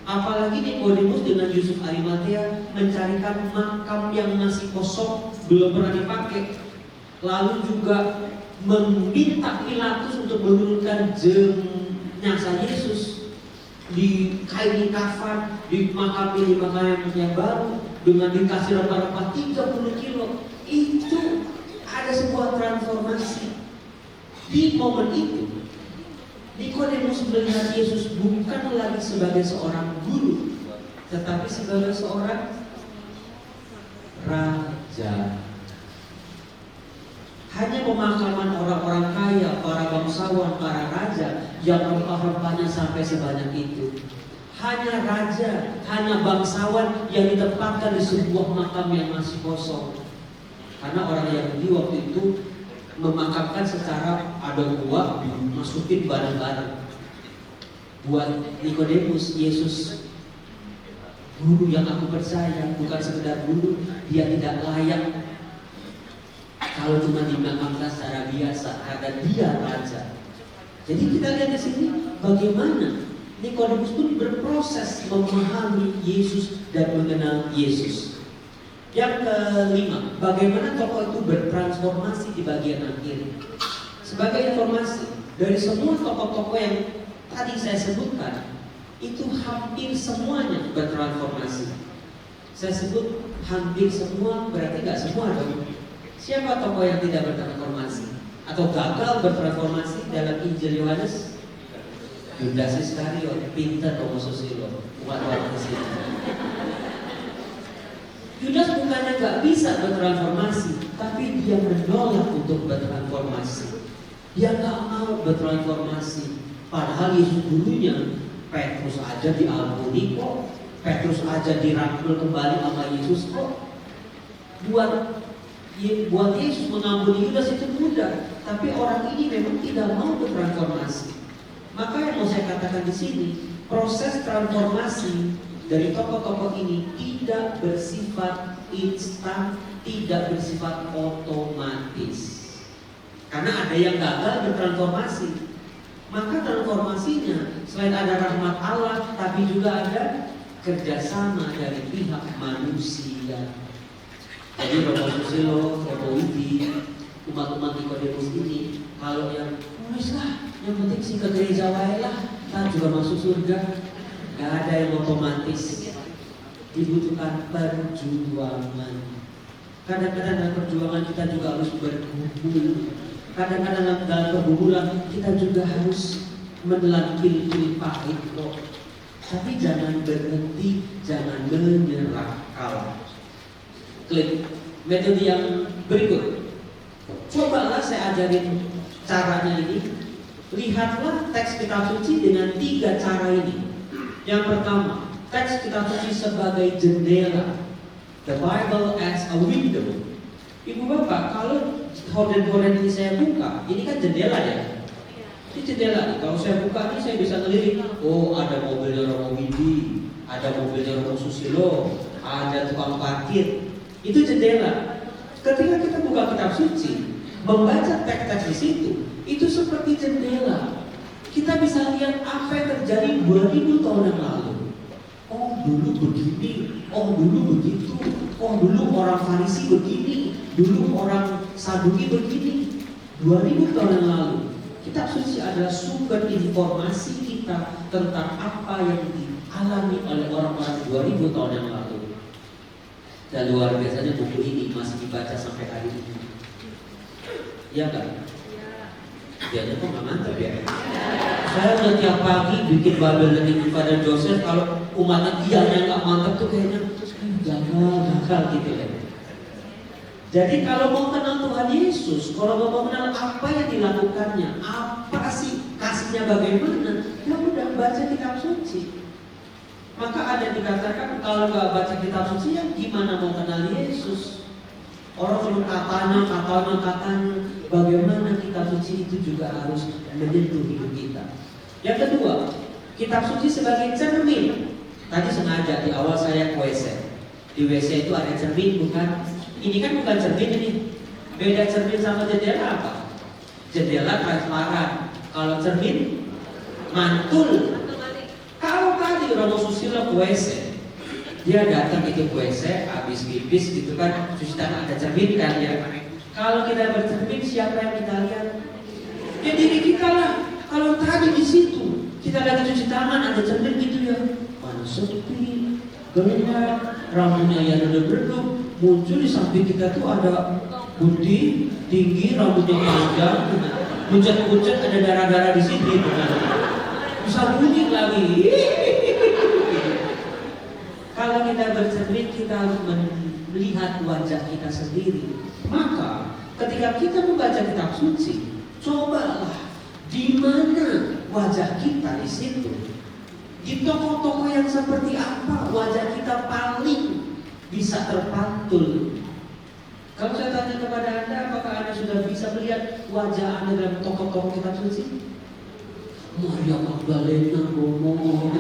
Speaker 1: Apalagi Nikodemus dengan Yusuf Arimatea mencarikan makam yang masih kosong, belum pernah dipakai. Lalu juga meminta Pilatus untuk menurunkan jenazah Yesus di kain kafan, di makam yang baru dengan dikasih rempah-rempah 30 kilo. Itu ada sebuah transformasi. Di momen itu Nikodemus melihat Yesus bukan lagi sebagai seorang guru, tetapi sebagai seorang raja. Hanya pemakaman orang-orang kaya, para bangsawan, para raja yang rempah-rempahnya sampai sebanyak itu. Hanya raja, hanya bangsawan yang ditempatkan di sebuah makam yang masih kosong. Karena orang Yahudi waktu itu memakamkan secara ada gua, dimasukin bareng-bareng. Buat Nikodemus, Yesus guru yang aku percaya, bukan sekedar guru, dia tidak layak kalau cuma dimakamkan secara biasa, karena dia raja. Jadi kita lihat di sini bagaimana Nikodemus pun berproses memahami Yesus dan mengenal Yesus. Yang kelima, bagaimana tokoh itu bertransformasi di bagian akhir. Sebagai informasi, dari semua tokoh-tokoh yang tadi saya sebutkan, itu hampir semuanya bertransformasi. Saya sebut hampir semua, berarti nggak semua dong. Siapa tokoh yang tidak bertransformasi? atau gagal bertransformasi dalam Injil Yohanes? Yudas Iskariot, pintar Romo Susilo, umat orang Kristen. Yudas bukannya gak bisa bertransformasi, tapi dia menolak untuk bertransformasi. Dia gak mau bertransformasi. Padahal Yesus dulunya, Petrus aja diampuni kok, Petrus aja dirangkul kembali sama Yesus kok. Buat Yesus mengampuni Yudas itu mudah, tapi orang ini memang tidak mau bertransformasi. Maka yang mau saya katakan di sini, proses transformasi dari tokoh-tokoh ini tidak bersifat instan, tidak bersifat otomatis. Karena ada yang gagal bertransformasi. Maka transformasinya selain ada rahmat Allah, tapi juga ada kerjasama dari pihak manusia. Jadi Romo Susilo, Romo Widi, umat-umat Nikodemus ini, kalau yang lah, yang penting sih ke gereja wae lah, kita juga masuk surga. Gak ada yang otomatis. Dibutuhkan perjuangan. Kadang-kadang dalam perjuangan kita juga harus berkumpul. Kadang-kadang dalam pergumulan kita juga harus menelan pil-pil pahit kok. Tapi jangan berhenti, jangan menyerah kalah. Klik metode yang berikut. Cobalah saya ajarin caranya ini. Lihatlah teks kitab suci dengan 3 cara ini. Yang pertama, teks kitab suci sebagai jendela. The Bible as a window. Ibu bapak, kalau horden-horden ini saya buka, ini kan jendela ya. Ini jendela nih. Kalau saya buka ini saya bisa ngelirik. Oh, ada mobilnya Romo Widi, ada mobilnya Romo Susilo, ada tukang parkir. Itu jendela. Ketika kita buka kitab suci, membaca teks-teks di situ, itu seperti jendela. Kita bisa lihat apa yang terjadi 2000 tahun yang lalu. Oh, dulu begini. Oh, dulu begitu. Oh, dulu orang Farisi begini. Dulu orang Saduki begini. 2000 tahun yang lalu. Kitab suci adalah sumber informasi kita tentang apa yang dialami oleh orang-orang 2000 tahun yang lalu. Dan luar biasanya buku ini masih dibaca sampai hari ini. Iya kan? Dia kok nggak mantap ya? Saya udah tiap pagi bikin Babel Learning pada Joseph. Kalau umatnya yang nggak mantap tuh kayaknya gagal gitu ya. Jadi kalau mau kenal Tuhan Yesus, kalau mau kenal apa yang dilakukannya, apa sih kasihnya bagaimana, ya udah baca kitab suci. Maka ada yang dikatakan kalau nggak baca kitab suci, ya gimana mau kenal Yesus? Orang cuma katanya, bagaimana kitab suci itu juga harus menyentuh hidup kita. Yang kedua, kitab suci sebagai cermin. Tadi sengaja di awal saya ke WC. Di WC itu ada cermin, bukan? Ini kan bukan cermin ini. Beda cermin sama jendela apa? Jendela transparan. Kalau cermin mantul. Kalau tadi Romo Susilo ke WC, dia datang itu ke WC, habis pipis gitu kan, cuci tangan ada cermin kan ya. Kalau kita bercermin, siapa yang kita lihat? Ya diri kita lah. Kalau tadi di situ kita lagi cuci tangan ada cermin gitu ya, mana sepi, gelap, rambutnya yang redup-redup, muncul di samping kita tuh ada putih, tinggi, rambutnya panjang, pucat-pucat ada darah-darah di sini, bisa bunyi lagi. Kalau kita bercermin, kita harus melihat wajah kita sendiri. Maka ketika kita membaca kitab suci, cobalah di mana wajah kita di situ. Di tokoh-tokoh yang seperti apa wajah kita paling bisa terpantul. Kalau saya tanya kepada Anda, apakah Anda sudah bisa melihat wajah Anda dalam tokoh-tokoh kitab suci? Maria Magdalena Romo,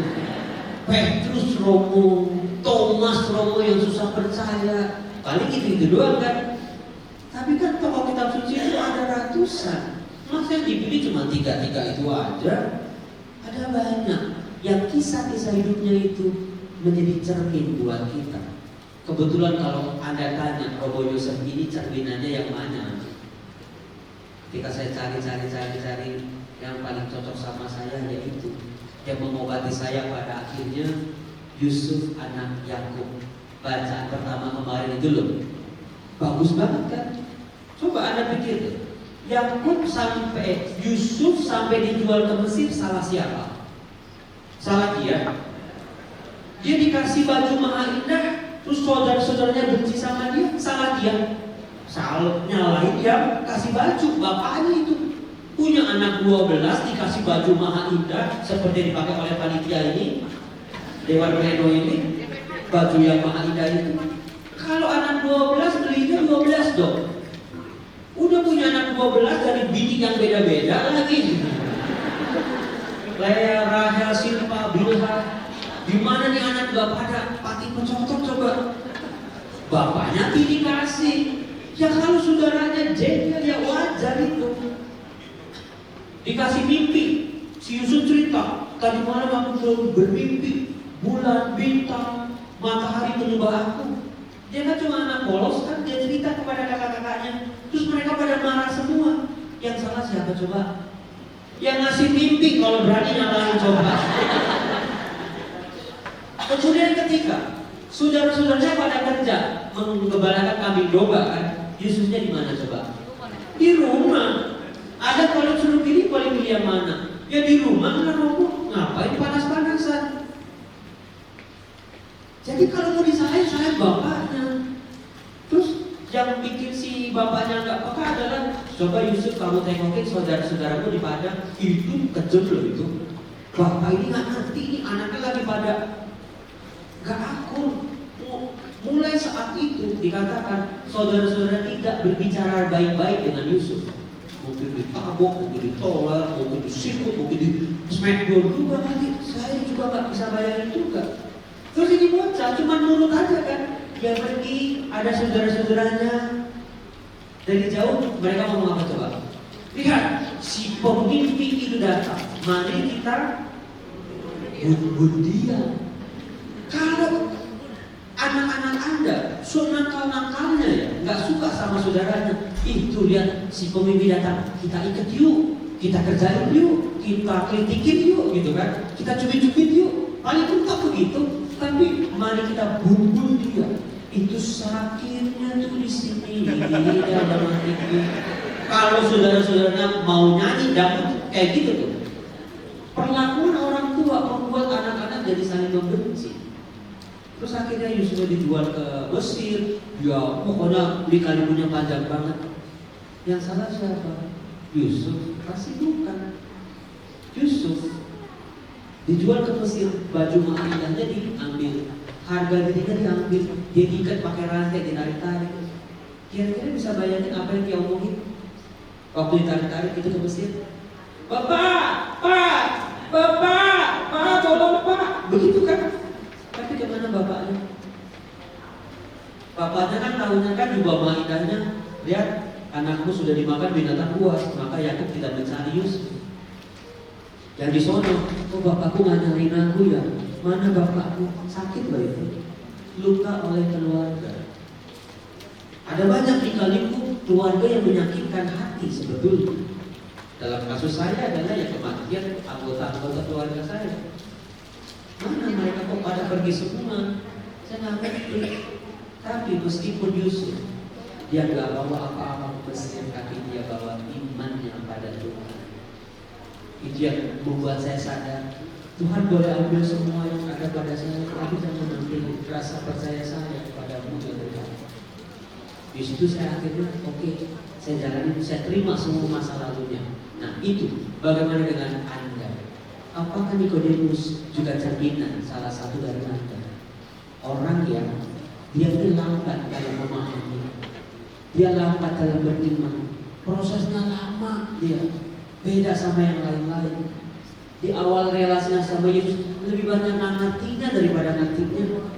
Speaker 1: Petrus Romo, Thomas Romo yang susah percaya. Paling gitu doang kan. Tapi kan tokoh kitab suci itu ada ratusan. Masa yang dipilih cuma 3 itu aja? Ada banyak yang kisah-kisah hidupnya itu menjadi cermin buat kita. Kebetulan kalau Anda tanya Romo Yosef ini cerminannya yang mana? Ketika saya cari yang paling cocok sama saya, yaitu yang mengobati saya pada akhirnya Yusuf anak Yakub. Bacaan pertama kemarin itu loh, bagus banget kan? Coba Anda pikir tuh, Yakub sampai Yusuf sampai dijual ke Mesir, salah siapa? Salah dia. Dia dikasih baju mahal indah, terus saudara-saudaranya benci sama dia, salah dia. Salah nyalahin yang kasih baju, bapaknya itu. Punya anak 12 dikasih baju mahal indah seperti dipakai oleh panitia ini, Dewan Pleno ini, baju yang mahal indah itu. Kalau anak 12 belinya 12 dong. Udah punya anak 12 dari bini yang beda-beda lagi. Lea, Rahel, Silpa, Bilha. Gimana nih anak gak pada pati mencontoh coba? Bapaknya pilih kasih. Ya kalau saudaranya jengkel ya wajar itu. Dikasih mimpi. Si Yusuf cerita, tadi malam aku bermimpi bulan, bintang, matahari menyembah aku. Dia kan cuma anak polos kan, dia cerita kepada kakak-kakaknya. Terus mereka pada marah semua. Yang salah siapa coba? Yang ngasih mimpi kalau berani nyalahin coba. Kemudian ketika saudara-saudaranya pada kerja menggembalakan kambing domba kan, Yesusnya di mana coba? Di rumah. Ada kalau suruh pilih yang mana? Ya di rumah lah Romo. Ngapain panas-panasan? Jadi kalau mau disalahin saya bapaknya. Terus yang bikin si bapaknya nggak peka adalah coba Yusuf kamu tengokin saudara-saudaramu di Padang, itu kejam loh itu. Bapak ini nggak ngerti, ini anaknya lagi pada gak akur. Mulai saat itu dikatakan saudara-saudara tidak berbicara baik-baik dengan Yusuf. Mungkin ditabok, mungkin ditolak, mungkin disikut, mungkin di smackdown juga nanti. Saya juga gak bisa bayangin juga. Terus ini bocah cuma nurut aja kan. Dia pergi, ada saudara-saudaranya. Dari jauh mereka ngomong apa coba? Lihat, si pemimpi itu datang. Mari kita bunuh dia. Kalau anak-anak Anda nakal-nakalnya ya, nggak suka sama saudaranya, itu lihat si pemimpin datang, kita ikat yuk, kita kerjain yuk, kita kritikin yuk, gitu kan, kita cubit-cubit yuk, paling mentok begitu. Tapi mari kita bunuh dia. Itu sakitnya tuh di sini, di dalam hati. Kalau saudara-saudaranya mau nyanyi dangdut kayak gitu tuh, perlakuan orang tua membuat anak-anak jadi saling membenci. Terus akhirnya Yusuf dijual ke Mesir. Ya pokoknya lika-likunya panjang banget. Yang salah siapa? Yusuf? Pasti bukan. Yusuf dijual ke Mesir, baju mahal indahnya diambil, harga dirinya diambil, dia diikat pakai rantai, ditarik-tarik. Kira-kira bisa bayangin apa yang dia omongin waktu ditarik-tarik itu ke Mesir? Bapak, Pak, Bapak, Pak, tolong Pak. Begitu kan? Tapi kemana bapaknya? Bapaknya kan tahunya kan juga maidahnya. Lihat, anakmu sudah dimakan binatang buas. Maka Yakub tidak mencari Yusuf. Yang di sono, oh bapakku nggak nyariin aku ya. Mana bapakku? Sakit loh itu. Luka oleh keluarga. Ada banyak lika-liku keluarga yang menyakitkan hati sebetulnya. Dalam kasus saya adalah yang kematian anggota-anggota keluarga saya. Mana mereka kok pada pergi semua? Saya nggak ngerti. Tapi meskipun Yusuf dia nggak bawa apa-apa ke Mesir, tapi dia bawa imannya pada Tuhan. Itu yang membuat saya sadar Tuhan boleh ambil semua yang ada pada saya, tapi jangan ambil rasa percaya saya kepadamu ya Tuhan. Di situ saya akhirnya oke, saya jalani, saya terima semua masa lalunya. Nah itu bagaimana dengan Anda? Apakah Nikodemus juga cerminan salah satu dari Anda? Orang yang dia lambat dalam memahami, dia lambat dalam beriman, prosesnya lama, dia beda sama yang lain-lain. Di awal relasinya sama Yesus lebih banyak ngertinya daripada ngertinya.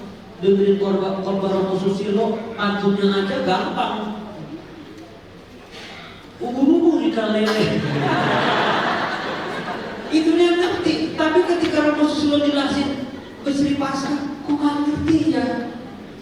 Speaker 1: Dengerin khotbah Romo Susilo, antumnya aja gampang. Ubur-ubur ikan lele. Itu dia ngerti, tapi ketika Romo Susilo jelasin berseri pasang, kok gak ngerti ya?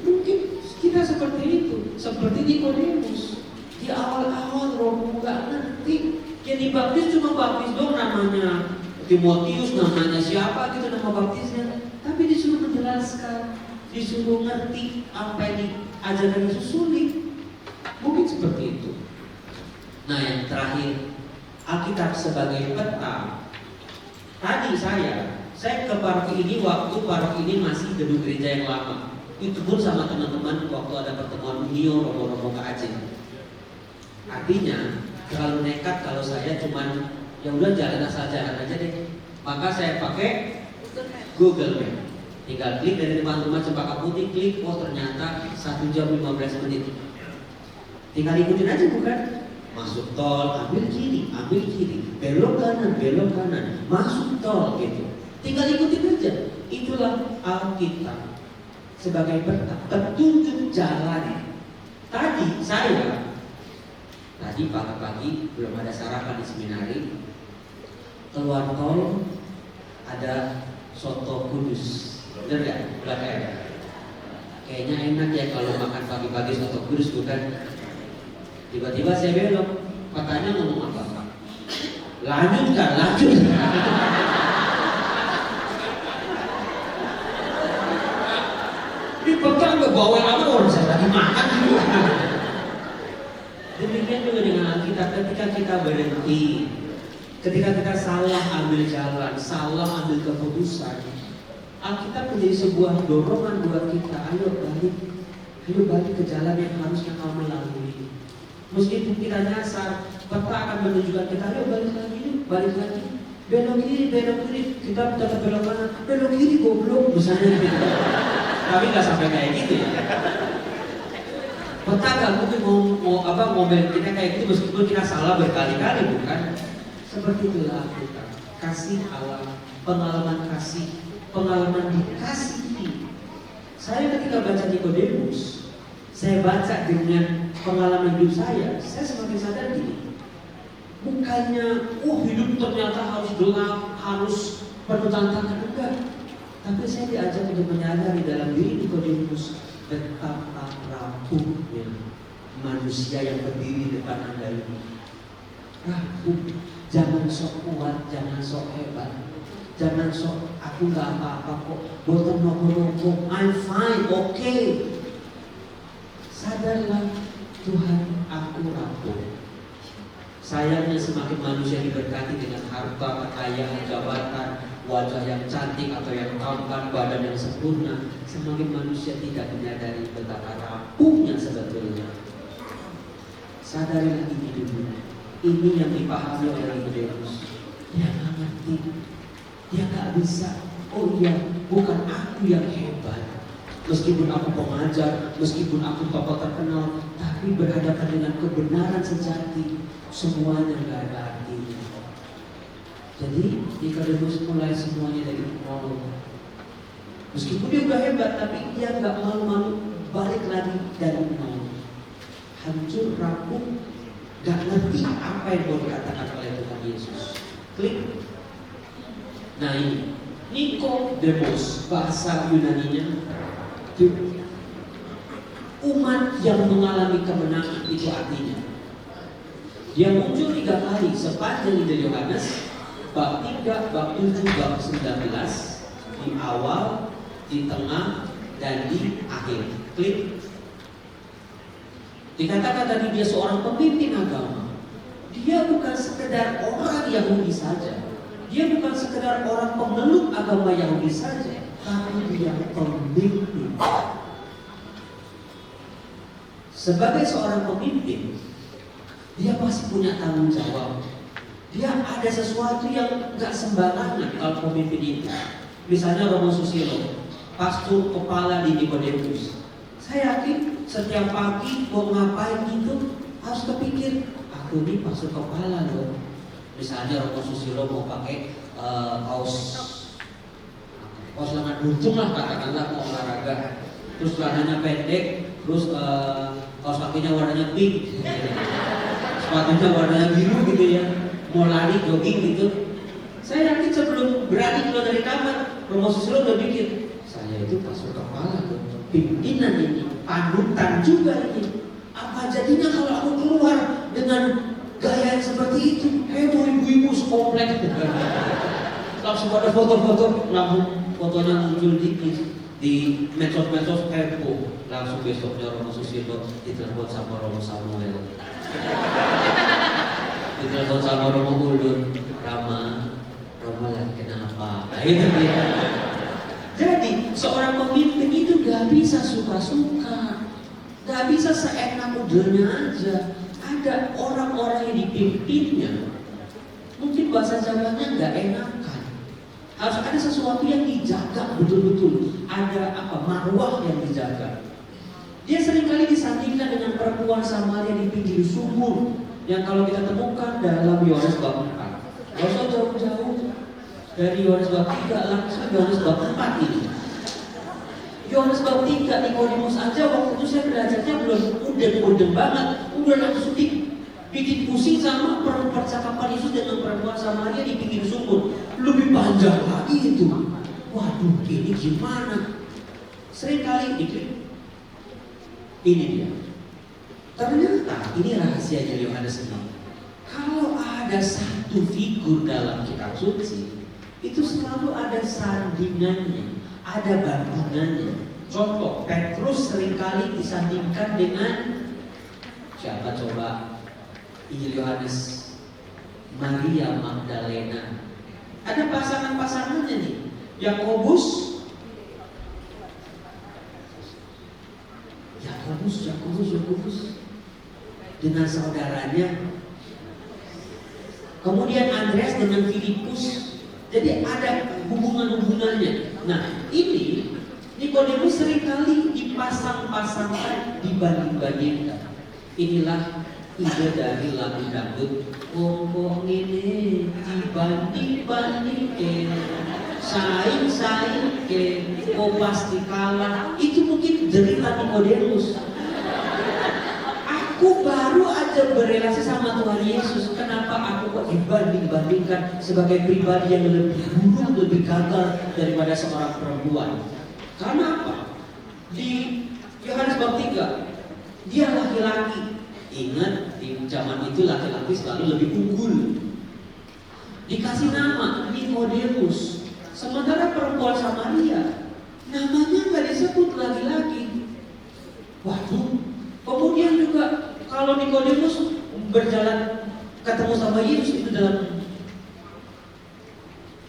Speaker 1: Mungkin kita seperti itu, seperti Nikodemus. Di awal-awal Romo gak ngerti, jadi baptis cuma baptis dong, namanya Timotius, namanya siapa gitu nama baptisnya. Tapi disuruh menjelaskan, disuruh ngerti apa yang diajarkan Yesus sulit. Mungkin seperti itu. Nah yang terakhir, Alkitab sebagai peta. Tadi saya ke paroki ini waktu paroki ini masih gedung gereja yang lama. Itu pun sama teman-teman waktu ada pertemuan Unio romo-romo ke Aceh. Artinya terlalu nekat kalau saya cuman ya udah jalan asal jalan aja deh. Maka saya pakai Google Map. Tinggal klik dari depan rumah Cempaka Putih, klik, oh ternyata 1 jam 15 menit. Tinggal ikutin aja bukan? Masuk tol, ambil kiri, belok kanan, masuk tol gitu. Tinggal ikutin aja. Itulah Alkitab sebagai peta, petunjuk jalan. Tadi pagi belum ada sarapan di seminari. Keluar tol ada soto Kudus. Bener gak? Kayaknya enak ya kalau makan pagi-pagi soto Kudus bukan? Tiba-tiba saya belok, katanya ngomong apa? Lanjut. Ini pegang gak bawa apa orang saya lagi makan dulu. Demikian juga dengan Alkitab, ketika kita berhenti, ketika kita salah ambil jalan, salah ambil keputusan, Alkitab menjadi sebuah dorongan buat kita, ayo balik ke jalan yang harusnya kamu lalui. Meskipun kita nyasar, peta akan menunjukkan kita, ayo balik lagi, belok kiri, kita tetap belok kanan, belok kiri goblok, misalnya gitu. Tapi nggak sampai kayak gitu ya. Peta nggak mungkin mau ngomel kita kayak gitu meskipun kita salah berkali-kali, bukan? Seperti itulah kita kasih Allah, pengalaman dikasihi. Saya ketika baca Nikodemus, saya baca dengan pengalaman hidup saya semakin sadar gini. Bukannya, hidup ternyata harus gelap, harus penuh tantangan, enggak. Tapi saya diajak untuk menyadari dalam diri Nikodemus betapa rapuhnya manusia yang berdiri di depan Anda ini. Rapuh, jangan sok kuat, jangan sok hebat, jangan sok aku nggak apa-apa kok, boten nopo-nopo, I'm fine, okay. Sadarlah Tuhan, aku rapuh. Sayangnya semakin manusia diberkati dengan harta, kekayaan, jabatan, wajah yang cantik atau yang tampan, badan yang sempurna, semakin manusia tidak menyadari betapa rapuhnya sebetulnya. Sadarilah ini dulu. Ini yang dipahami oleh Nikodemus. Dia nggak ngerti, dia nggak bisa. Oh iya, bukan aku yang hebat. Meskipun aku pengajar, meskipun aku tokoh terkenal, tapi berhadapan dengan kebenaran sejati, semuanya nggak ada artinya. Jadi Nikodemus mulai semuanya dari nol. Meskipun dia udah hebat, tapi dia nggak malu-malu balik lagi dari nol. Hancur, rapuh, gak ngerti apa yang mau dikatakan oleh Tuhan Yesus. Klik. Nah ini Nikodemus, bahasa Yunaninya umat yang mengalami kemenangan. Itu artinya dia muncul 3 kali sepanjang Injil Yohanes, bab 3, bab 7, bab 19, di awal, di tengah, dan di akhir. Klik. Dikatakan tadi dia seorang pemimpin agama. Dia bukan sekedar orang Yahudi saja. Dia bukan sekedar orang pemeluk agama Yahudi saja, tapi dia pemimpin. Sebagai seorang pemimpin, dia pasti punya tanggung jawab. Dia ada sesuatu yang gak sembarangan kalau pemimpin itu. Misalnya Romo Susilo, pastor kepala di Nikodemus. Saya yakin setiap pagi mau ngapain gitu harus kepikir, aku ini pastor kepala loh. Misalnya Romo Susilo mau pakai kaos lengan buntung lah katakanlah, mau olahraga, terus celananya pendek, terus kaos kakinya warnanya pink, sepatunya warnanya biru gitu ya, mau lari jogging gitu. Saya yakin sebelum berani keluar dari kamar, Romo Susilo udah bikin, saya itu pastor kepala tuh, pimpinan ini, panutan juga ini. Apa jadinya kalau aku keluar dengan gaya yang seperti itu? Heboh ibu-ibu sekomplek. Langsung pada foto-foto, langsung fotonya muncul di medsos-medsos, heboh. Langsung besoknya Romo Susilo ditelepon sama Romo Samuel. Ditelepon sama Romo Ulun, Rama lagi kenapa? Nah, itu dia. Jadi seorang pemimpin itu gak bisa suka-suka, gak bisa seenak udelnya aja. Ada orang-orang yang dipimpinnya, mungkin bahasa Jawanya gak enakan. Harus ada sesuatu yang dijaga betul-betul. Ada marwah yang dijaga. Dia seringkali disandingkan dengan perempuan Samaria di pinggir sumur yang kalau kita temukan dalam Yohanes bab 4. Gak usah jauh-jauh dari Yohanes bab 3, langsung Yohanes bab 4 ini. Yohanes bab 3, Nikodemus aja waktu itu saya belajarnya belum udeng banget, udah langsung bikin pusing sama percakapan Yesus dengan perempuan Samaria di pinggir sumur. Lebih panjang lagi itu. Waduh, ini gimana? Seringkali diklik. Ini dia. Ternyata ini rahasianya Yohanes ini. Kalau ada satu figur dalam kitab suci, itu selalu ada sandingannya, ada bandingannya. Contoh, Petrus seringkali disandingkan dengan siapa coba? Injil Yohanes, Maria Magdalena. Ada pasangan-pasangannya nih. Yakobus dengan saudaranya. Kemudian Andreas dengan Filipus. Jadi ada hubungan-hubungannya. Nah, ini Nikodemus seringkali dipasang-pasangkan, dibanding-bandingkan. Inilah ide dari lagu dangdut. Ngomong ini dibanding-bandingkan, saing-saing oh pasti kalah. Itu mungkin derita Nikodemus. Aku baru aja berelasi sama Tuhan Yesus. Kenapa aku kok dibanding-bandingkan sebagai pribadi yang lebih buruk, lebih gagal daripada seorang perempuan? Karena apa? Di Yohanes bab 3, dia laki-laki. Ingat, di zaman itu laki-laki selalu lebih unggul. Dikasih nama Nikodemus. Sementara perempuan Samaria namanya nggak disebut laki-laki. Waduh. Kemudian juga kalau Nikodemus berjalan ketemu sama Yesus itu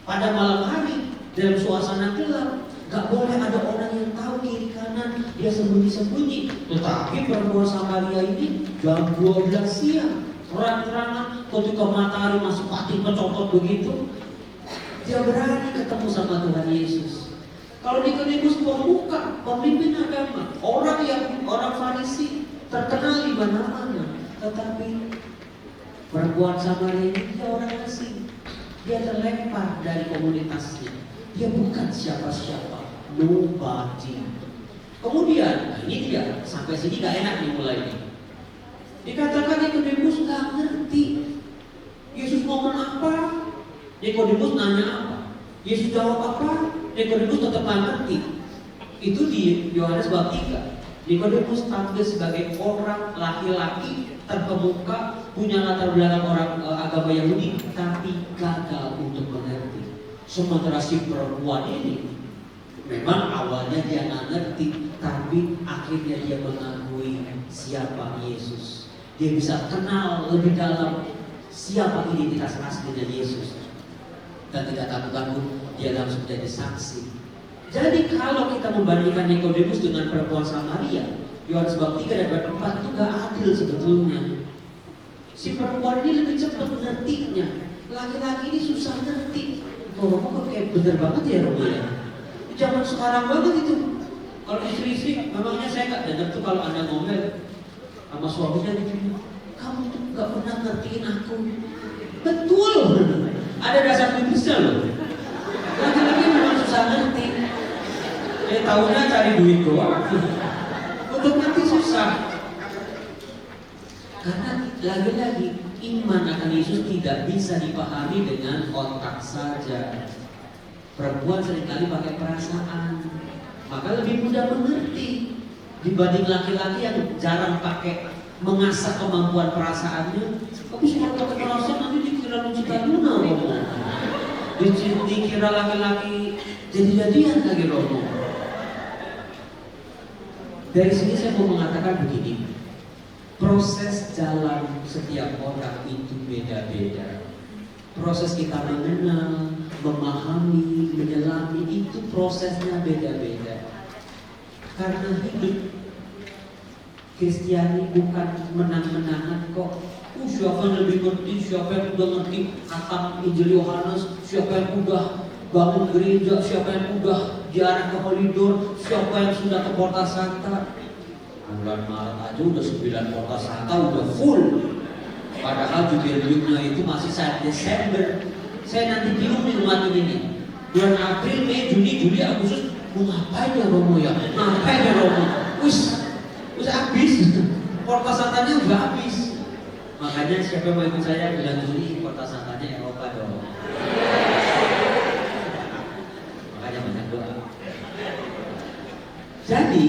Speaker 1: pada malam hari dalam suasana gelap, gak boleh ada orang yang tahu kiri kanan, dia sembunyi-sembunyi. Tetapi perempuan Samaria ini jam 12 siang terang-terangan ketika matahari masih pati mencotot begitu, dia berani ketemu sama Tuhan Yesus. Kalau Nikodemus pemuka, pemimpin agama, orang Farisi terkenal di mana-mana, tetapi perempuan Samaria ini dia orang asing. Dia terlempar dari komunitasnya. Dia bukan siapa-siapa, nobody. Kemudian, ini dia sampai sini gak enak nih mulainya. Dikatakan Nikodemus gak ngerti Yesus ngomong apa, Nikodemus nanya apa, Yesus jawab apa, Nikodemus tetap gak ngerti. Itu di Yohanes bab 3. Nikodemus tampil sebagai orang laki-laki terkemuka, punya latar belakang orang agama Yahudi, tapi gagal untuk mengerti. Sementara si perempuan ini memang awalnya dia nggak ngerti, tapi akhirnya dia mengakui siapa Yesus. Dia bisa kenal lebih dalam siapa identitas aslinya Yesus, dan tidak takut-takut dia langsung jadi saksi. Jadi kalau kita membandingkan Nikodemus dengan perempuan Samaria, Yohanes bab 3 dan bab 4 itu gak adil sebetulnya. Si perempuan ini lebih cepat mengertinya, laki-laki ini susah ngerti. Romo kok kayak bener banget ya Romo ya. Zaman sekarang banget itu. Kalau istri-istri, memangnya saya gak dengar tuh kalau Anda ngomel sama suaminya gitu, kamu tuh gak pernah ngertiin aku. Betul, ada dasar kritisnya loh. Laki-laki memang susah ngerti. Tahunya cari duit doang. Untuk ngerti susah. Karena lagi-lagi iman akan Yesus tidak bisa dipahami dengan otak saja. Perempuan seringkali pakai perasaan, maka lebih mudah mengerti dibanding laki-laki yang jarang pakai mengasah kemampuan perasaannya. Tapi kalau pakai perasaan nanti dikira Lucita Luna Romo. Dikira laki-laki jadi-jadian lagi Romo. Dari sini saya mau mengatakan begini, Proses jalan setiap orang itu beda-beda. Proses kita mengenal, memahami, menyelami itu prosesnya beda-beda. Karena hidup Kristiani bukan menang-menangan kok. Siapa yang lebih ngerti, siapa yang udah ngerti kata Injil Yohanes, siapa yang udah bangun gereja, siapa yang udah diarah ke koridor, siapa yang sudah ke Porta Santa. Bulan Maret aja udah 9 Porta Santa udah full. Padahal jubilnya itu masih saat Desember. Saya nanti bingung nih umat ini. Bulan April, Mei, Juni, Juli, Agustus, mau ngapain ya Romo ya? Ngapain ya Romo? Wis habis. Porta Santanya udah habis. Makanya siapa yang mau ikut saya bulan Juli Porta Santanya Eropa dong. Makanya banyak doa. Jadi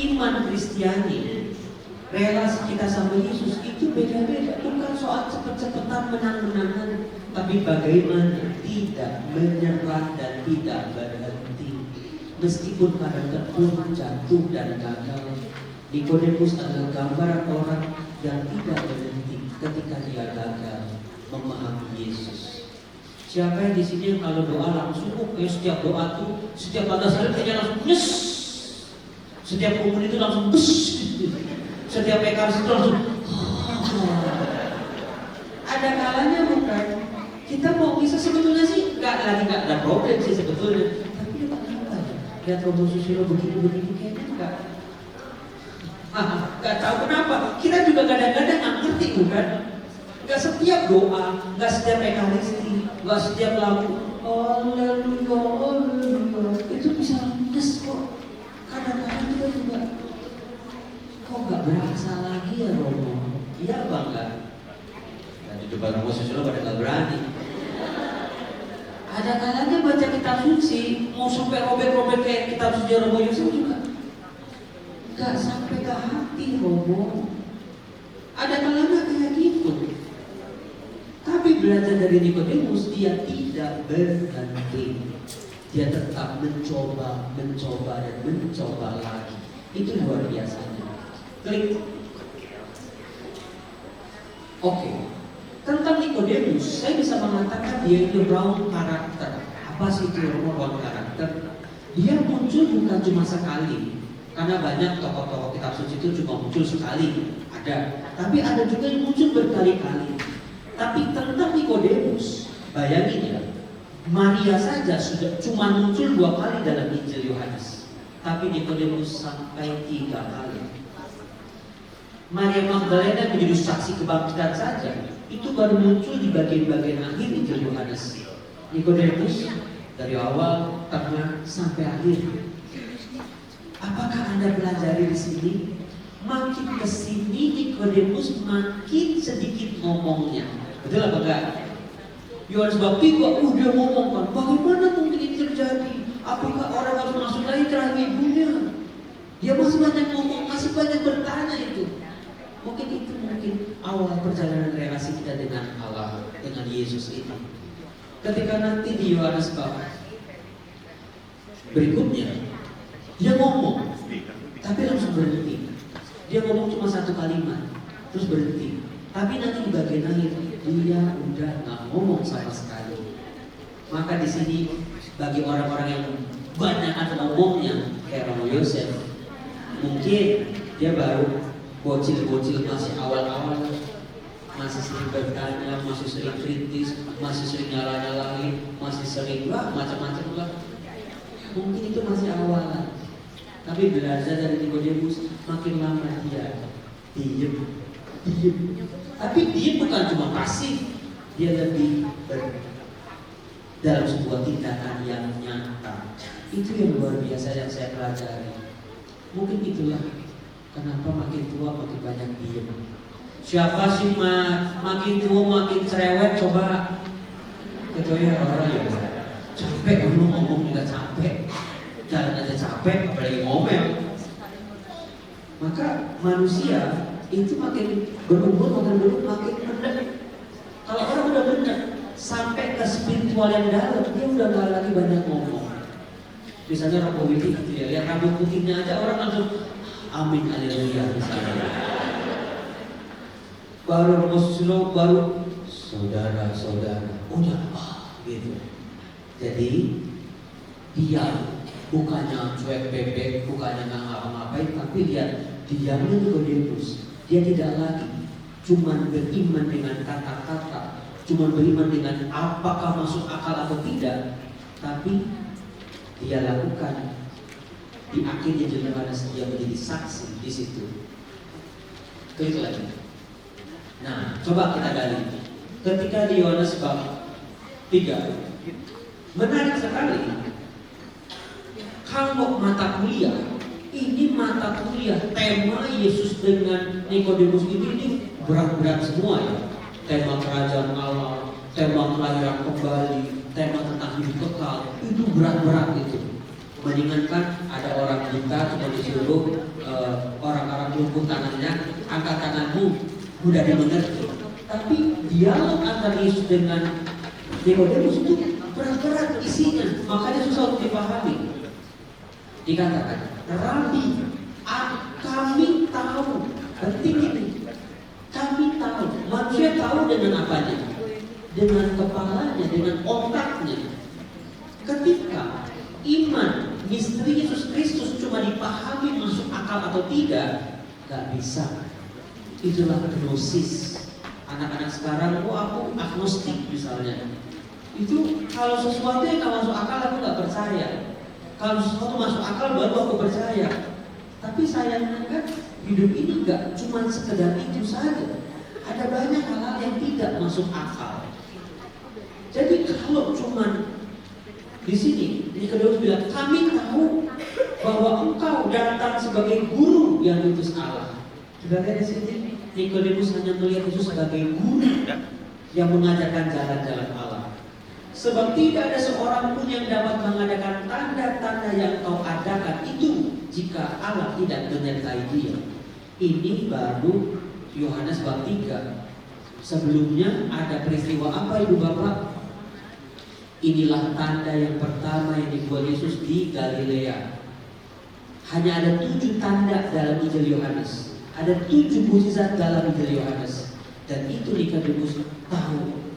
Speaker 1: iman Kristiani, relasi kita sama Yesus itu beda-beda. Bukan soal cepet-cepetan menang-menangan, tapi bagaimana tidak menyerah dan tidak berhenti. Meskipun kadang terpuruk, jatuh dan gagal. Nikodemus adalah gambaran orang yang tidak berhenti ketika dia gagal memahami Yesus. Siapa yang di sini yang kalau doa langsung, setiap doa tuh, setiap kata salib kayaknya langsung yes. Setiap komuni itu langsung bus. Setiap ekarsi itu langsung ada kalanya bukan? Kita mau bisa sebetulnya sih nggak ada problem sih sebetulnya. Tapi ya kenapa ya? Lihat Romo Susilo begini kayaknya nggak tahu kenapa. Kita juga kadang-kadang nggak ngerti bukan? Nggak setiap doa, nggak setiap ekaristi, nggak setiap lagu Haleluya itu bisa ludes kok. Kadang-kadang kita juga kok nggak berasa lagi ya Romo? Iya bangga. Dan di depan Romo Susilo pada nggak berani. Ada kalanya baca kitab suci mau sampai robek-robek kayak kitab suci Romo Yusuf juga nggak sampai ke hati Romo. Ada kalanya kayak gitu. Tapi belajar dari Nikodemus, dia tidak berhenti. Dia tetap mencoba dan mencoba lagi. Itu luar biasanya. Klik. Oke. Tentang Nikodemus, saya bisa mengatakan dia itu raw karakter. Apa sih itu raw karakter? Dia muncul bukan cuma sekali. Karena banyak tokoh-tokoh kitab suci itu cuma muncul sekali. Ada. Tapi ada juga yang muncul berkali-kali. Tapi tentang Nikodemus, bayangin ya, Maria saja sudah cuma muncul 2 kali dalam Injil Yohanes, tapi Nikodemus sampai 3 kali. Maria Magdalena menjadi saksi kebangkitan saja, itu baru muncul di bagian-bagian akhir Injil Yohanes. Nikodemus dari awal, tengah sampai akhir. Apakah Anda pelajari di sini? Makin kesini Nikodemus makin sedikit ngomongnya. Betul apa enggak? Yohanes Baptis dia ngomong kan, bagaimana mungkin ini terjadi? Apakah orang harus masuk lagi ke rahim ibunya? Dia masih banyak ngomong, masih banyak bertanya itu. Mungkin awal perjalanan relasi kita dengan Allah, dengan Yesus ini. Ketika nanti di Yohanes bab berikutnya, dia ngomong, tapi langsung berhenti. Dia ngomong cuma 1 kalimat, terus berhenti. Tapi nanti di bagian akhir dia udah nggak ngomong sama sekali. Maka di sini bagi orang-orang yang banyak ngomongnya kayak Romo Yosef, mungkin dia baru bocil-bocil masih awal-awal, masih sering bertanya, masih sering kritis, masih sering nyala-nyalain, masih sering macam-macam lah. Mungkin itu masih awalan. Tapi belajar dari Nikodemus, makin lama dia diem. Tapi dia bukan cuma pasif, dia lebih dalam sebuah tindakan yang nyata. Itu yang luar biasa yang saya pelajari. Mungkin itulah kenapa makin tua makin banyak diem. Siapa sih makin tua makin cerewet? Coba kecuali orang ya capek, ngomong juga capek, jalan aja capek, apalagi ngomel. Maka manusia itu makin berumur, makin benar. Kalau orang udah benar, sampai ke spiritual yang dalam, dia udah gak lagi banyak ngomong. Misalnya Romo Widi gitu ya, lihat rambut putihnya aja orang langsung amin haleluya misalnya. baru Romo Susilo, baru saudara-saudara, udah gitu. Jadi dia bukannya cuek bebek, bukannya nggak ngapa-ngapain, tapi lihat diamnya Nikodemus. Dia tidak lagi cuman beriman dengan kata-kata, cuman beriman dengan apakah masuk akal atau tidak, tapi dia lakukan. Di akhirnya Yohanes dia menjadi saksi di situ. Klik lagi. Nah, coba kita gali. Ketika di Yohanes bab 3, menarik sekali. Kalau mata kuliah, ini mata kuliah tema Yesus dengan Nikodemus ini berat-berat semua ya. Tema kerajaan Allah, tema kelahiran kembali, tema tentang hidup kekal, itu berat-berat itu. Mendingankan ada orang buta cuma disuruh orang-orang lumpuh tangannya, angkat tanganmu, mudah dimengerti. Tapi dialog antara Yesus dengan Nikodemus itu berat-berat isinya, makanya susah untuk dipahami. Dikatakan, Rabi, kami tahu, penting ini, kami tahu. Manusia tahu dengan apanya? Dengan kepalanya, dengan otaknya. Ketika iman misteri Yesus Kristus cuma dipahami masuk akal atau tidak, gak bisa. Itulah gnosis. Anak-anak sekarang, aku agnostik misalnya. Itu kalau sesuatu yang gak masuk akal aku gak percaya. Kalau sesuatu masuk akal baru aku percaya. Tapi sayangnya kan hidup ini gak cuma sekedar itu saja. Ada banyak hal-hal yang tidak masuk akal. Jadi kalau cuma di sini, Nikodemus bilang, kami tahu bahwa engkau datang sebagai guru yang diutus Allah. Sebagai di sini, Nikodemus hanya melihat Yesus sebagai guru yang mengajarkan jalan-jalan Allah. Sebab tidak ada seorang pun yang dapat mengadakan tanda-tanda yang kau adakan itu jika Allah tidak menyertai dia. Ini baru Yohanes bab 3. Sebelumnya ada peristiwa apa Ibu Bapak? Inilah tanda yang pertama yang dibuat Yesus di Galilea. Hanya ada 7 tanda dalam Injil Yohanes. Ada 7 mukjizat dalam Injil Yohanes. Dan itu Nikodemus tahu.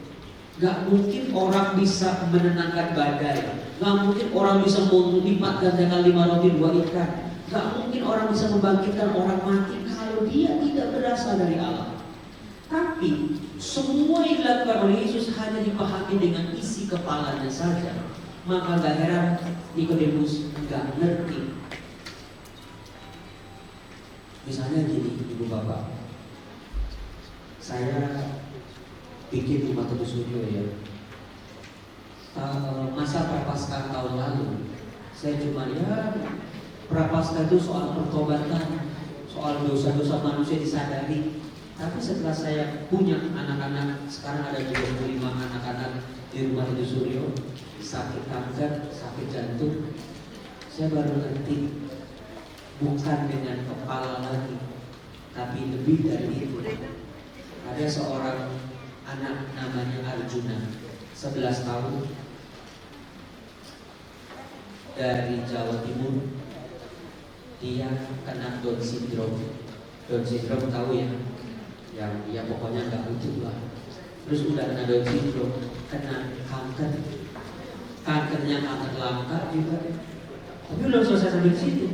Speaker 1: Gak mungkin orang bisa menenangkan badai. Gak mungkin orang bisa melipat gandakan 5 roti 2 ikan. Gak mungkin orang bisa membangkitkan orang mati kalau dia tidak berasal dari Allah. Tapi semua yang dilakukan oleh Yesus hanya dipahami dengan isi kepalanya saja. Maka gak heran Nikodemus gak ngerti. Misalnya gini, Ibu Bapak, saya bikin rumah Teduh Suryo ya. Masa Prapaskah tahun lalu, saya cuma Prapaskah itu soal pertobatan, soal dosa-dosa manusia disadari. Tapi setelah saya punya anak-anak, sekarang ada 25 anak-anak di rumah Teduh Suryo, sakit kanker, sakit jantung, saya baru ngerti bukan dengan kepala lagi, tapi lebih dari itu. Ada seorang anak namanya Arjuna, 11 tahun, dari Jawa Timur. Dia kena Down syndrome. Down syndrome tahu ya? Yang ya pokoknya nggak utuh lah. Terus udah kena Down syndrome, kena kanker. Kankernya kanker langka juga. Tapi belum selesai sampai situ.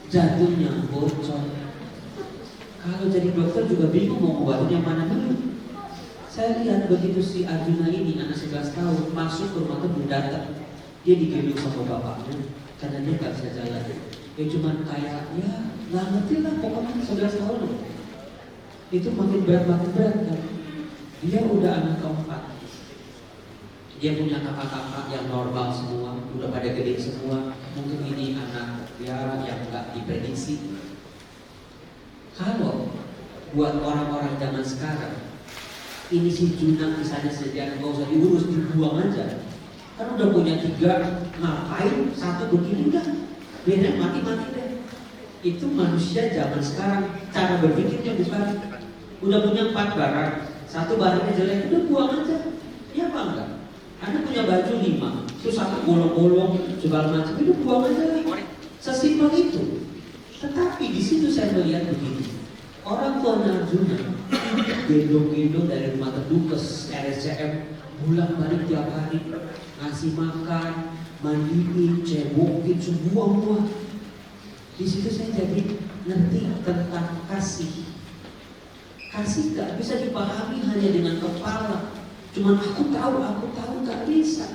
Speaker 1: Jantungnya bocor. Kalau jadi dokter juga bingung mau obatin yang mana dulu. Saya lihat begitu si Arjuna ini, anak 11 tahun, masuk ke rumah Teduh, datang. Dia digendong sama bapaknya karena dia nggak bisa jalan. Dia cuma kayak nggak ngerti lah, pokoknya 11 tahun. Itu makin berat kan. Dia udah anak keempat. Dia punya kakak-kakak yang normal semua, udah pada gede semua. Mungkin ini anak yang nggak diprediksi. Kalau buat orang-orang zaman sekarang, ini si Juna misalnya sejak nggak usah diurus, dibuang aja. Kan udah punya 3, ngapain 1 begini udah, biar mati-mati deh. Itu manusia zaman sekarang, cara berpikirnya bukan. Udah punya 4 barang, 1 barangnya jelek, udah buang aja. Ya apa enggak? Anda punya baju 5, terus 1 bolong-bolong segala macam, itu buang aja. Sesimpel itu. Tetapi di situ saya melihat begini, orang tua Arjuna gendong-gendong dari rumah teduh ke RSCM, bolak-balik tiap hari, ngasih makan, mandiin, cebokin, semua. Di situ saya jadi ngerti tentang kasih. Kasih gak bisa dipahami hanya dengan kepala. Cuman aku tahu gak bisa.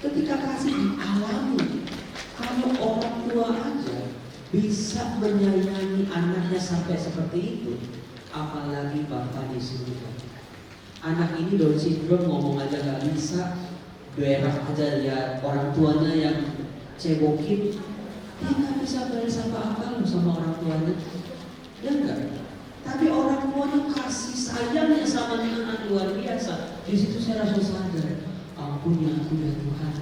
Speaker 1: Ketika kasih dialami, kalau orang tua aja bisa menyayangi anaknya sampai seperti itu, apalagi Bapa di surga. Anak ini Down syndrome ngomong aja gak bisa, berak aja lihat orang tuanya yang cebokin, dia gak bisa balas apa-apa loh sama orang tuanya, ya enggak? Tapi orang tuanya kasih sayangnya sama anak luar biasa. Di situ saya rasa sadar, ampuni aku ya Tuhan.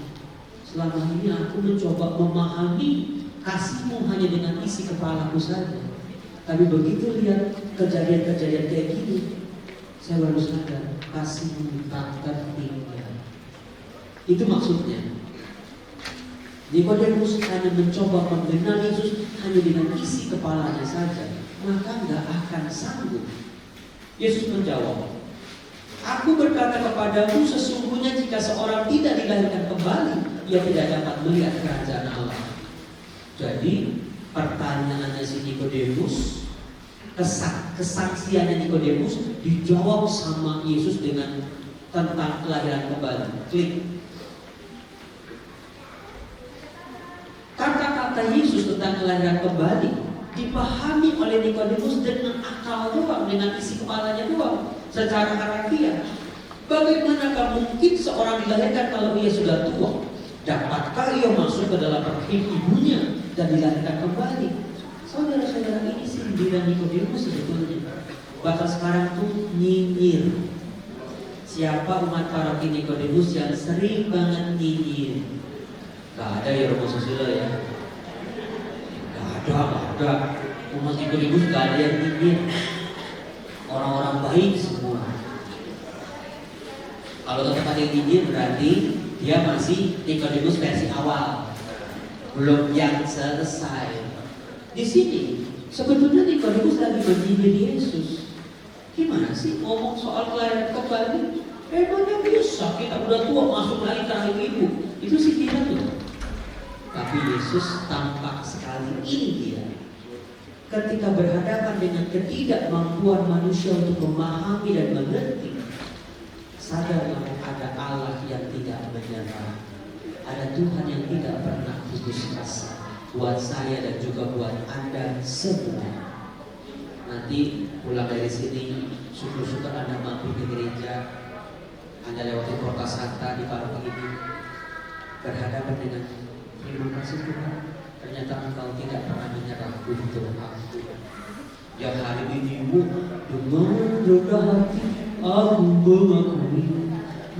Speaker 1: Selama ini aku mencoba memahami kasih-Mu hanya dengan isi kepalaku saja. Tapi begitu lihat kejadian-kejadian kayak gini, saya baru sadar kasih-Mu tak tertinggal. Itu maksudnya. Nikodemus hanya mencoba mengenal Yesus hanya dengan isi kepalanya saja, maka nggak akan sanggup. Yesus menjawab, aku berkata kepadamu, sesungguhnya jika seorang tidak dilahirkan kembali, ia tidak dapat melihat kerajaan Allah. Jadi pertanyaannya si Nikodemus, kesaksiannya Nikodemus dijawab sama Yesus dengan tentang kelahiran kembali. Klik. Kata-kata Yesus tentang kelahiran kembali dipahami oleh Nikodemus dengan akal doang, dengan isi kepalanya doang, secara harafiah. Bagaimanakah mungkin seorang dilahirkan kalau ia sudah tua? Dapatkah ia masuk ke dalam rahim ibunya dan dilahirkan kembali? Saudara-saudara, ini sindiran Nikodemus sebetulnya. Bahkan sekarang tuh nyinyir. Siapa umat paroki Nikodemus yang sering banget nyinyir? Gak ada ya Romo Susilo ya. Gak ada. Umat Nikodemus gak ada yang nyinyir. Orang-orang baik semua. Kalau tetap ada yang nyinyir berarti dia masih Nikodemus versi awal, belum yang selesai. Di sini sebetulnya Nikodemus lagi menyindir Yesus. Gimana sih ngomong soal kelahiran kembali? Emangnya bisa kita udah tua masuk lagi ke rahim ibu? Itu sih tidak tuh. Tapi Yesus tampak sekali ini dia. Ketika berhadapan dengan ketidakmampuan manusia untuk memahami dan mengerti, sadar bahwa ada Allah yang tidak menyerah, ada Tuhan yang tidak pernah putus asa buat saya dan juga buat Anda semua. Nanti pulang dari sini, syukur-syukur Anda mampir ke gereja, Anda lewati kota Santa di paroki ini, berhadapan dengan terima kasih Tuhan, ternyata Engkau tidak pernah menyerah untuk aku. Yang hari ini dengan rendah hati aku mengakui,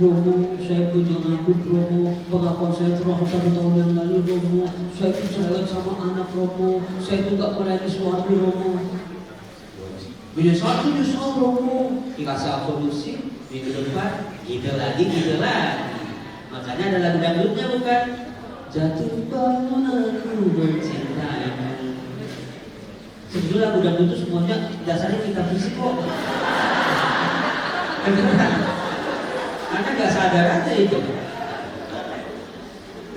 Speaker 1: Romo, saya punya ngaku Romo, pengakuan saya telah 1 tahun yang lalu Romo, saya percaya sama anak Romo, saya itu gak melayani suami Romo. Menyesal Romo, dikasih absolusi, minggu depan, gitu lagi. Makanya ada lagu dangdutnya bukan? Jatuh bangun aku mencintaimu. Sebetulnya lagu dangdut itu semuanya dasarnya kita fisik kok. Anda gak sadar aja itu.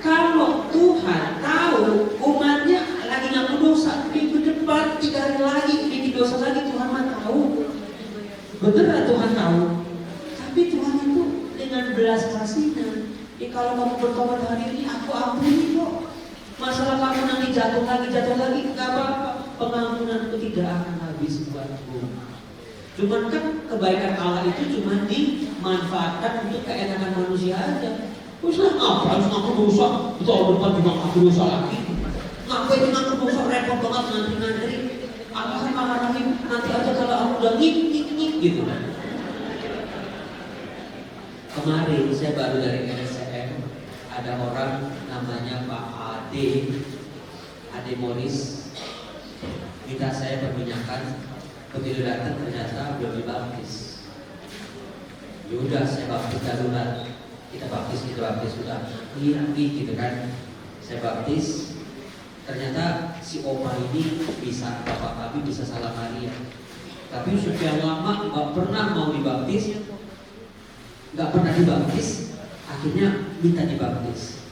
Speaker 1: Kalau Tuhan tahu umatnya lagi ngaku dosa, minggu depan 3 hari lagi bikin dosa lagi, Tuhan mah tahu. Bener Tuhan tahu. Tapi Tuhan itu dengan belas kasihnya. Kalau kamu bertobat hari ini, aku ampuni kok. Masalah kamu nanti jatuh lagi, gak apa-apa. Pengampunan itu tidak akan habis buatmu. Cuman kan kebaikan Allah itu cuma dimanfaatkan untuk keenakan manusia aja. Teruslah harus ngaku dosa, tahun depan juga ngaku dosa lagi. Ngapain ngaku dosa, repot banget ngantri. Allah kan maha rahim, nanti aja kalau aku udah ngik gitu. Kemarin saya baru dari RSCM, ada orang namanya Pak Ade Morris, minta saya perminyakan. Begitu datang ternyata belum dibaptis. Yaudah saya baptis darurat. Kita baptis sudah gitu kan. Saya baptis. Ternyata si Oma ini bisa, bapak kami bisa salah Maria. Tapi sekian lama nggak pernah mau dibaptis, nggak pernah dibaptis, akhirnya minta dibaptis.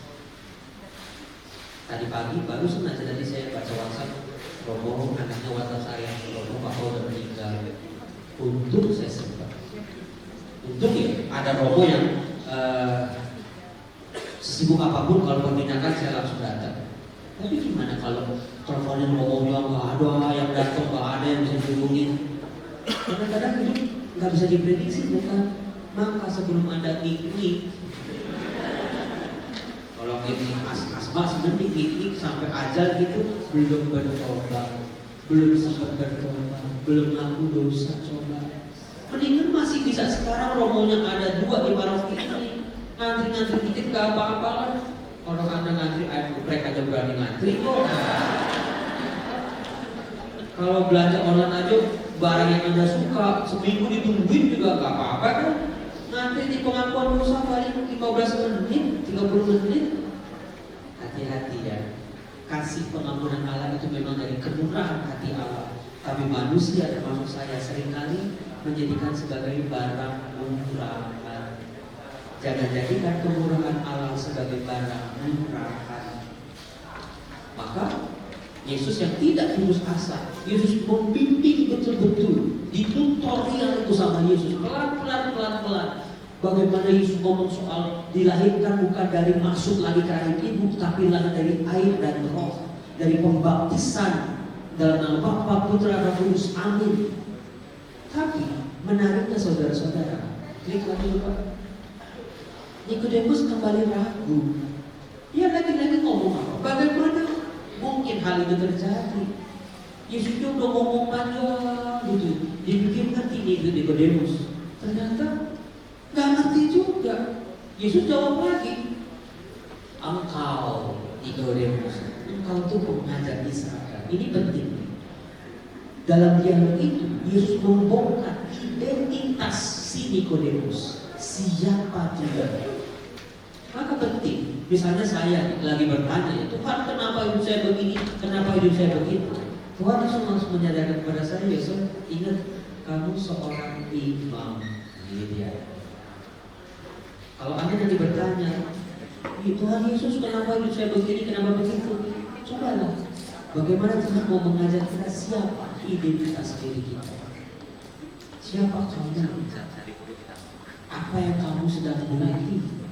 Speaker 1: Tadi pagi baru sengaja tadi saya baca WhatsApp, Romo anaknya WhatsApp saya, Romo Papa udah meninggal. Untung saya sempat. Untung ya ada Romo yang sibuk apapun kalau permintaan saya langsung datang. Tapi gimana kalau teleponin Romonya nggak ada yang datang, nggak ada yang bisa dihubungin. Kadang-kadang hidup nggak bisa diprediksi, bukan? Maka sebelum Anda piknik, kalau piknik asma sebenarnya piknik sampai ajal gitu belum bertobat, belum sempat bertobat, belum ngaku dosa coba. Mendingan masih bisa sekarang Romonya ada 2 di paroki ini, ngantri-ngantri dikit nggak apa-apa lah. Kalau Anda ngantri air geprek aja berani ngantri kok. Kalau belanja online aja barang yang Anda suka seminggu ditungguin juga nggak apa-apa kan. Ngantri di pengakuan dosa paling 15 menit, 30 menit. Hati-hati ya. Kasih pengampunan Allah itu memang dari kemurahan hati Allah. Tapi manusia termasuk saya seringkali menjadikan sebagai barang murahan. Jangan jadikan kemurahan Allah sebagai barang murahan. Maka Yesus yang tidak putus asa, Yesus membimbing betul-betul, ditutorial itu sama Yesus pelan-pelan. Bagaimana Yesus ngomong soal dilahirkan bukan dari masuk lagi ke rahim ibu, tapi lahir dari air dan roh, dari pembaptisan dalam nama Bapa, Putra, dan Roh Kudus. Amin. Tapi menariknya saudara-saudara, klik lagi Pak. Nikodemus kembali ragu. Dia lagi-lagi ngomong apa? Bagaimana mungkin hal itu terjadi? Yesus udah ngomong panjang gitu. Dibikin ngerti nih Nikodemus. Ternyata nggak ngerti juga. Yesus jawab lagi, engkau Nikodemus, engkau tuh pengajar Israel. Ini penting. Dalam dialog itu Yesus membongkar identitas si Nikodemus. Siapa dia? Maka penting. Misalnya saya lagi bertanya, ya Tuhan kenapa hidup saya begini? Kenapa hidup saya begitu? Tuhan Yesus langsung menyadarkan kepada saya, Yesus ingat kamu seorang imam. Ini dia. Kalau Anda nanti bertanya, Tuhan Yesus kenapa hidup saya begini? Kenapa begitu? Cobalah. Bagaimana Tuhan mau mengajar kita siapa identitas diri kita? Siapa kamu? Apa yang kamu sedang menaiki?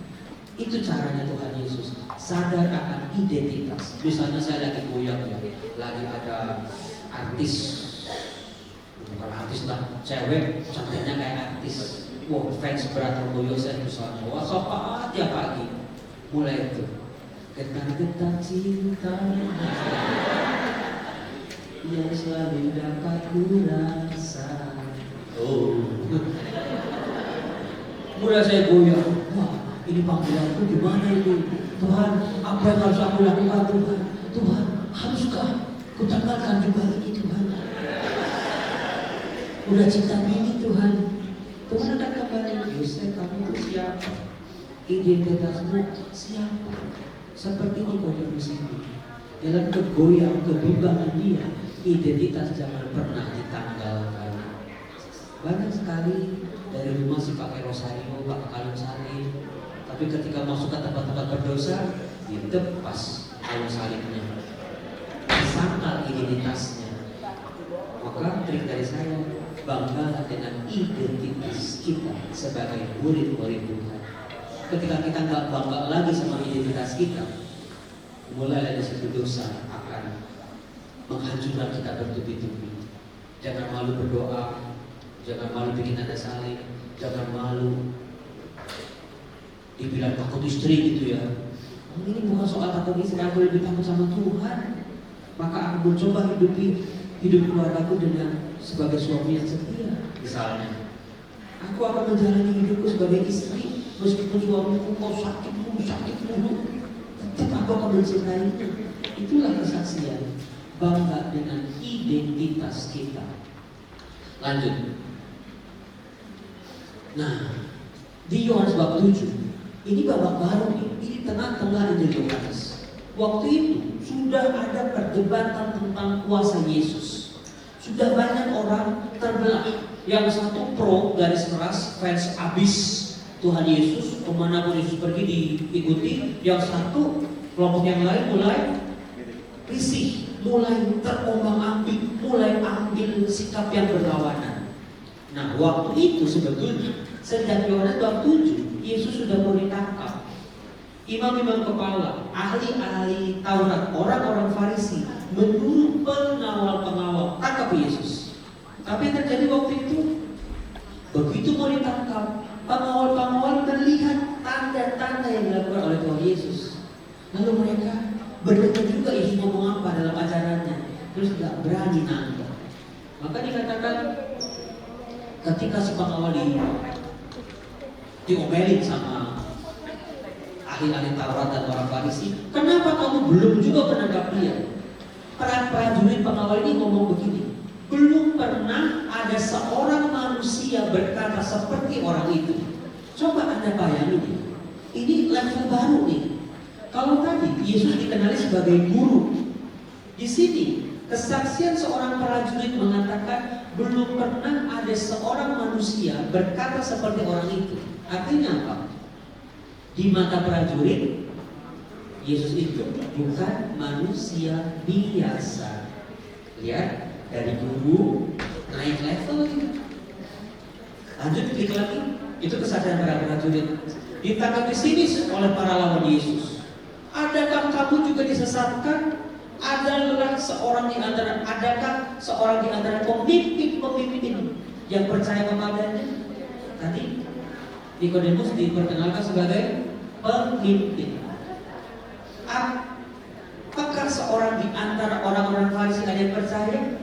Speaker 1: Itu caranya Tuhan Yesus. Sadar akan identitas. Misalnya saya lagi goyang ya, lagi ada artis, bukan artis lah, cewek cantiknya kayak artis. Wah, fans berat Romo Yosef misalnya. Wah, sopan tiap pagi. Mulai itu getar-getar cinta yang selalu dapat ku rasa. Oh, mulai saya goyang. Wah, ini panggilanku gimana ini? Tuhan, apa yang harus aku lakukan Tuhan? Tuhan, haruskah ku tanggalkan juga ini Tuhan? Udah cinta ini Tuhan. Tuhan akan kembali. Yosef, kamu itu siapa? Identitasmu siapa? Seperti Nikodemus ini. Dalam kegoyang, kebimbangan dia, identitas jangan pernah ditanggalkan. Banyak sekali dari rumah sih pakai rosario, pakai kalung salib. Tapi ketika masuk ke tempat-tempat berdosa, ditepas kalung salibnya, disangkal identitasnya. Maka trik dari saya, banggalah dengan identitas kita sebagai murid-murid Tuhan. Ketika kita nggak bangga lagi sama identitas kita, mulai ada satu dosa akan menghancurkan kita bertubi-tubi. Jangan malu berdoa, jangan malu bikin tanda salib, jangan malu dibilang takut istri gitu ya. Ini bukan soal takut istri, aku lebih takut sama Tuhan. Maka aku mencoba hidup keluargaku dengan sebagai suami yang setia. Misalnya, aku akan menjalani hidupku sebagai istri meskipun suamiku mau sakit mulu, tetap aku akan mencintainya. Itulah kesaksian, bangga dengan identitas kita. Lanjut. Nah, di Yohanes bab 7 ini babak baru nih, ini tengah-tengah Injil Yohanes. Waktu itu sudah ada perdebatan tentang kuasa Yesus. Sudah banyak orang terbelah. Yang satu pro garis keras, fans abis Tuhan Yesus, kemanapun Yesus pergi diikuti. Yang satu kelompok yang lain mulai risih, mulai terombang-ambing, mulai ambil sikap yang berlawanan. Nah, waktu itu sebetulnya sejak Yohanes bab 7 Yesus sudah mau ditangkap. Imam-imam kepala, ahli-ahli Taurat, orang-orang Farisi menyuruh pengawal-pengawal tangkap Yesus. Tapi yang terjadi waktu itu, begitu mau ditangkap, pengawal-pengawal melihat tanda-tanda yang dilakukan oleh Tuhan Yesus. Lalu mereka berdengar juga Yesus ngomong apa dalam ajarannya, terus gak berani nangkap. Maka dikatakan ketika si pengawal diomelin sama ahli-ahli Taurat dan orang Farisi, kenapa kamu belum juga menangkap dia? Prajurit pengawal ini ngomong begini, belum pernah ada seorang manusia berkata seperti orang itu. Coba Anda bayangin, ini level baru nih. Kalau tadi Yesus dikenali sebagai guru, di sini kesaksian seorang prajurit mengatakan belum pernah ada seorang manusia berkata seperti orang itu. Artinya apa? Di mata prajurit, Yesus itu bukan manusia biasa. Lihat, dari guru naik level gitu. Lanjut klik lagi, itu kesadaran para prajurit. Ditangkap di sini oleh para lawan Yesus. Adakah kamu juga disesatkan? Adakah seorang di antara pemimpin yang percaya kepadanya? Tadi Nikodemus diperkenalkan sebagai pemimpin. Apakah seorang di antara orang-orang Farisi ada yang percaya?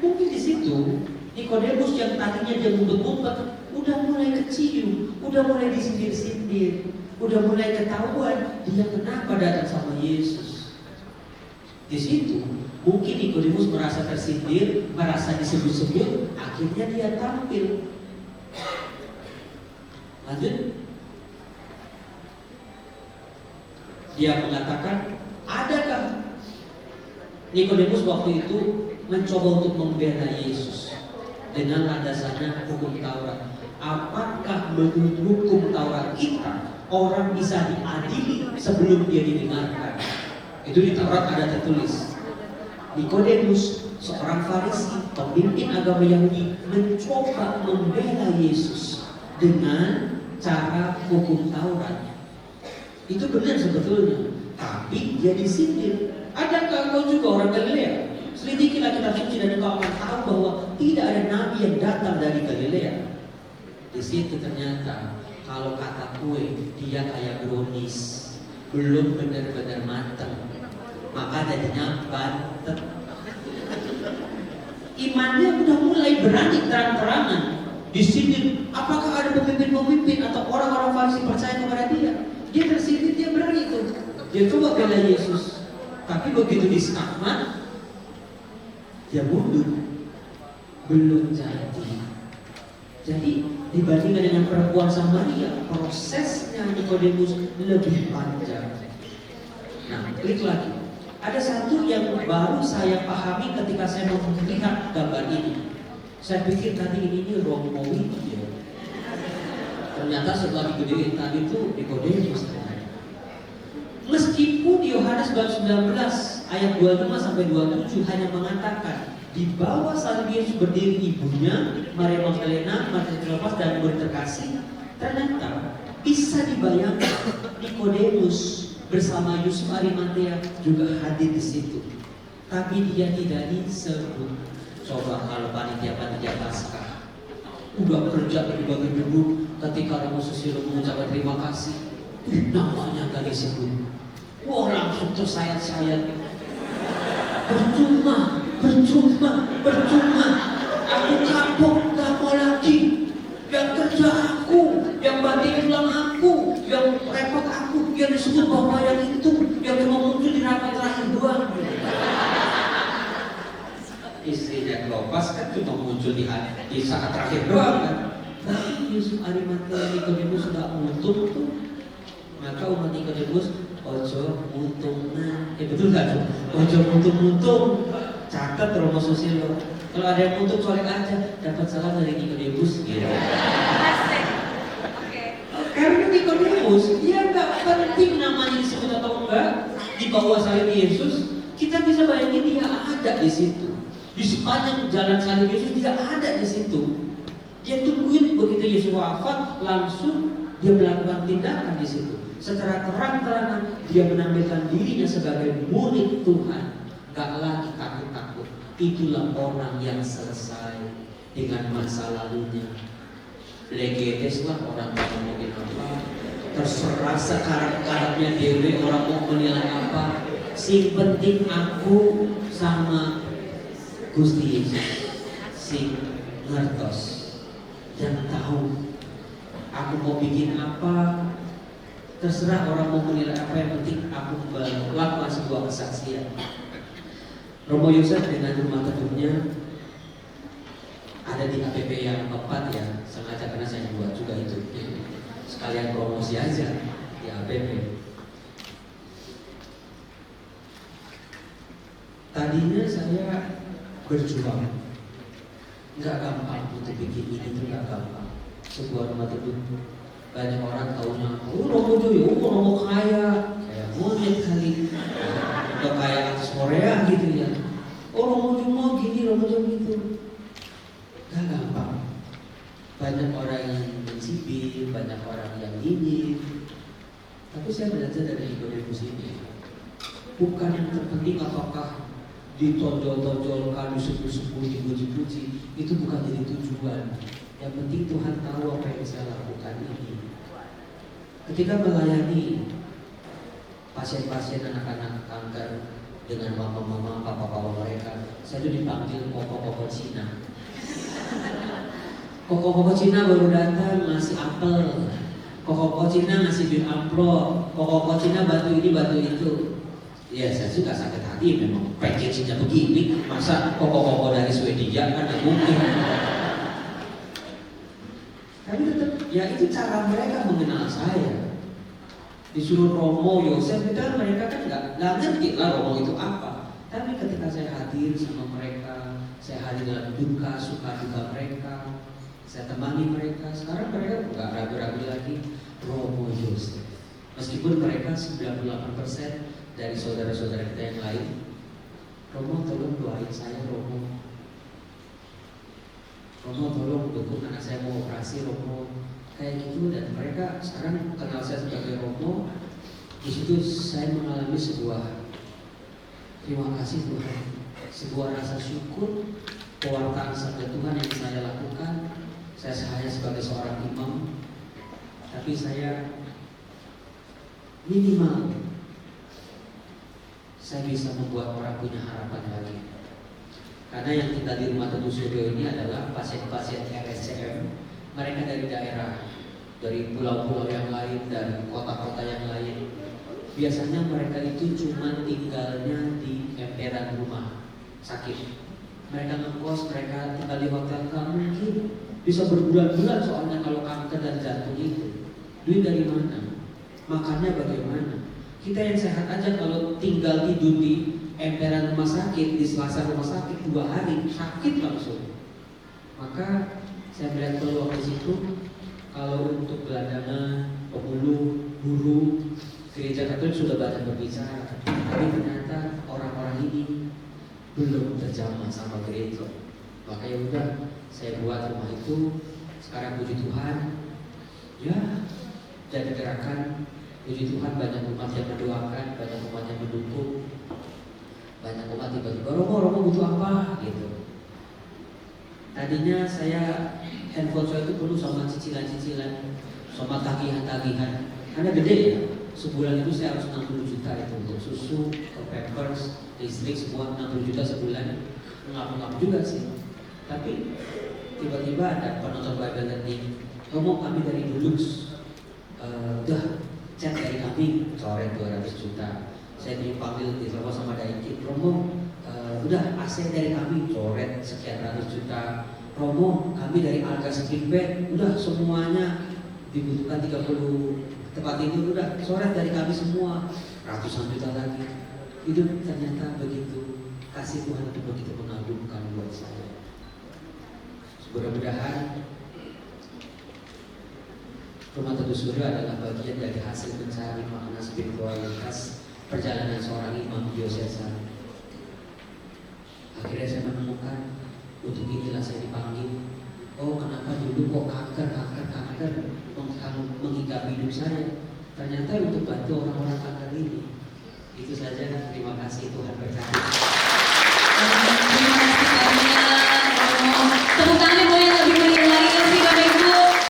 Speaker 1: Mungkin di situ Nikodemus yang tadinya dia ngumpet-ngumpet udah mulai kecium, udah mulai disindir-sindir, udah mulai ketahuan dia kenapa datang sama Yesus. Di situ mungkin Nikodemus merasa tersindir, merasa disebut-sebut, akhirnya dia tampil. Lanjut, dia mengatakan, adakah Nikodemus waktu itu mencoba untuk membela Yesus dengan landasannya hukum Taurat? Apakah menurut hukum Taurat kita orang bisa diadili sebelum dia didengarkan? Itu di Taurat ada tertulis. Nikodemus, seorang Farisi, pemimpin agama Yahudi, mencoba membela Yesus dengan cara hukum Taurat. Itu benar sebetulnya, tapi dia disindir. Adakah kau juga orang Galilea? Selidikilah kitab suci dan engkau akan tahu bahwa tidak ada nabi yang datang dari Galilea. Di situ ternyata kalau kata kue dia kayak brownies, belum benar-benar matang, maka jadinya bantet. Imannya udah mulai berani terang-terangan disindir. Apakah ada pemimpin-pemimpin atau orang-orang Farisi percaya kepada dia? Dia tersindir, dia berani tuh. Dia coba bela Yesus, tapi begitu diskakmat, dia mundur. Belum jadi. Jadi dibandingkan dengan perempuan Samaria, prosesnya Nikodemus lebih panjang. Nah, klik lagi. Ada satu yang baru saya pahami ketika saya melihat gambar ini. Saya pikir tadi ini Romawi ya. Ternyata setelah digedein tadi itu Nikodemus. Meskipun Yohanes bab 19 ayat 25 sampai 27 hanya mengatakan di bawah salib Yesus berdiri ibunya, Maria Magdalena, Maria Kleopas dan murid terkasih. Ternyata bisa dibayangkan Nikodemus bersama Yusuf Arimatea juga hadir di situ. Tapi dia tidak disebut. Coba kalau panitia Paskah udah kerja di bagian dulu, ketika Romo Susilo mengucapkan terima kasih, namanya gak disebut. Wah, langsung tersayat-sayat. Percuma. Aku kapok, gak mau lagi. Yang kerja aku, yang batin ulang aku, yang repot aku, yang disebut bahwa yang itu, yang cuma muncul di rapat terakhir doang. Istrinya Kleopas kan cuma muncul di saat terakhir doang kan. Tapi Yusuf Arimatea Nikodemus sudah untung tuh. Maka umat Nikodemus ojo untung betul gak tuh? Ojo untung. Catat Romo Susilo. Kalau ada yang untuk colek aja, dapat salam dari Nikodemus gitu. Karena Nikodemus dia nggak penting namanya disebut atau enggak, di bawah salib Yesus kita bisa bayangin dia ada di situ. Di sepanjang jalan salib Yesus dia ada di situ. Dia tungguin begitu Yesus wafat, langsung dia melakukan tindakan di situ. Secara terang-terangan dia menampilkan dirinya sebagai murid Tuhan, gak lagi takut-takut. Itulah orang yang selesai dengan masa lalunya. Legedes lah orang mau ngomongin apa, terserah sekarang-karangnya dewe orang mau menilai apa. Sing penting aku sama Gusti Yesus, sing ngertos dan tahu aku mau bikin apa. Terserah orang mau menilai apa, yang penting aku melakukan sebuah kesaksian. Romo Yosef dengan rumah teduhnya ada di APP yang 4 ya, sengaja karena saya buat juga itu. Sekalian promosi aja di APP. Tadinya saya berjuang, nggak gampang untuk bikin ini tuh nggak gampang. Sebuah rumah teduh banyak orang taunya, Romo Joyo, Romo kaya, kayak monyet kali, atau kayak artis Korea gitu ya. Romo Joyo gini, Romo Joyo gitu. Gak gampang. Banyak orang yang mencibir, banyak orang yang ingin. Tapi saya belajar dari Nikodemus ini, bukan yang terpenting apakah ditonjol-tonjolkan, disebut-sebut, dipuji-puji, itu bukan jadi tujuan. Yang penting Tuhan tahu apa yang saya lakukan ini. Ketika melayani pasien-pasien anak-anak kanker dengan mama-mama, papa-papa mereka, saya itu dipanggil koko-koko Cina. Koko-koko Cina baru datang ngasih apel, koko-koko Cina ngasih duit amplop, koko-koko Cina bantu ini bantu itu. Ya saya suka sakit hati, memang packagingnya begini, masa koko-koko dari Swedia kan nggak mungkin. Tapi tetap, ya itu cara mereka mengenal saya. Disuruh Romo Yosef, itu kan mereka kan nggak ngerti lah Romo itu apa. Tapi ketika saya hadir sama mereka, saya hadir dalam duka, suka duka mereka, saya temani mereka. Sekarang mereka nggak ragu-ragu lagi Romo Yosef. Meskipun mereka 98% dari saudara-saudara kita yang lain, Romo tolong doain saya Romo. Romo tolong dukung anak saya mau operasi Romo, kayak gitu. Dan mereka sekarang kenal saya sebagai Romo. Di situ saya mengalami sebuah terima kasih Tuhan, sebuah rasa syukur pewartaan sabda Tuhan yang saya lakukan. Saya sebagai seorang imam, tapi saya minimal saya bisa membuat orang punya harapan lagi. Karena yang tinggal di rumah teduh Suryo ini adalah pasien-pasien RSCM. Mereka dari daerah, dari pulau-pulau yang lain, dari kota-kota yang lain. Biasanya mereka itu cuma tinggalnya di emperan rumah sakit. Mereka ngekos, mereka tinggal di hotel, nggak mungkin bisa berbulan-bulan soalnya kalau kanker dan jantung itu. Duit dari mana? Makannya bagaimana? Kita yang sehat aja kalau tinggal tidur di emperan rumah sakit, di selasa rumah sakit 2 hari, sakit langsung. Maka saya melihat peluang di situ. Kalau untuk gelandangan, pemuluh, guru, gereja Katolik sudah banyak berbicara, tapi ternyata orang-orang ini belum terjamah sama gereja. Maka ya udah, saya buat rumah itu. Sekarang puji Tuhan, ya jadi gerakan. Puji Tuhan banyak umat yang mendoakan, banyak umat yang mendukung. Banyak umat tiba-tiba, Romo butuh apa? Gitu. Tadinya saya handphone saya itu perlu sama cicilan-cicilan, sama tagihan-tagihan. Karena gede ya, sebulan itu saya harus 60 juta itu untuk susu, pampers, listrik semua 60 juta sebulan. Ngap-ngap juga sih. Tapi tiba-tiba ada penonton Bible Learning, Romo kami dari Dulux, udah chat dari kami, coret 200 juta. Saya dipanggil ditelepon sama Daikit, Romo udah AC dari kami, coret sekian ratus juta. Romo kami dari Alga Speedbed, udah semuanya dibutuhkan 30 tempat tidur, udah coret dari kami semua, ratusan juta lagi. Itu ternyata begitu kasih Tuhan itu begitu mengagumkan buat saya. Mudah-mudahan Rumah Teduh Surga adalah bagian dari hasil pencarian makna spiritualitas perjalanan seorang imam diosesa. Akhirnya saya menemukan, untuk inilah saya dipanggil. Oh, kenapa dulu kok kanker menghinggapi hidup saya? Ternyata untuk bantu orang-orang kanker ini. Itu saja, terima kasih, Tuhan berkati.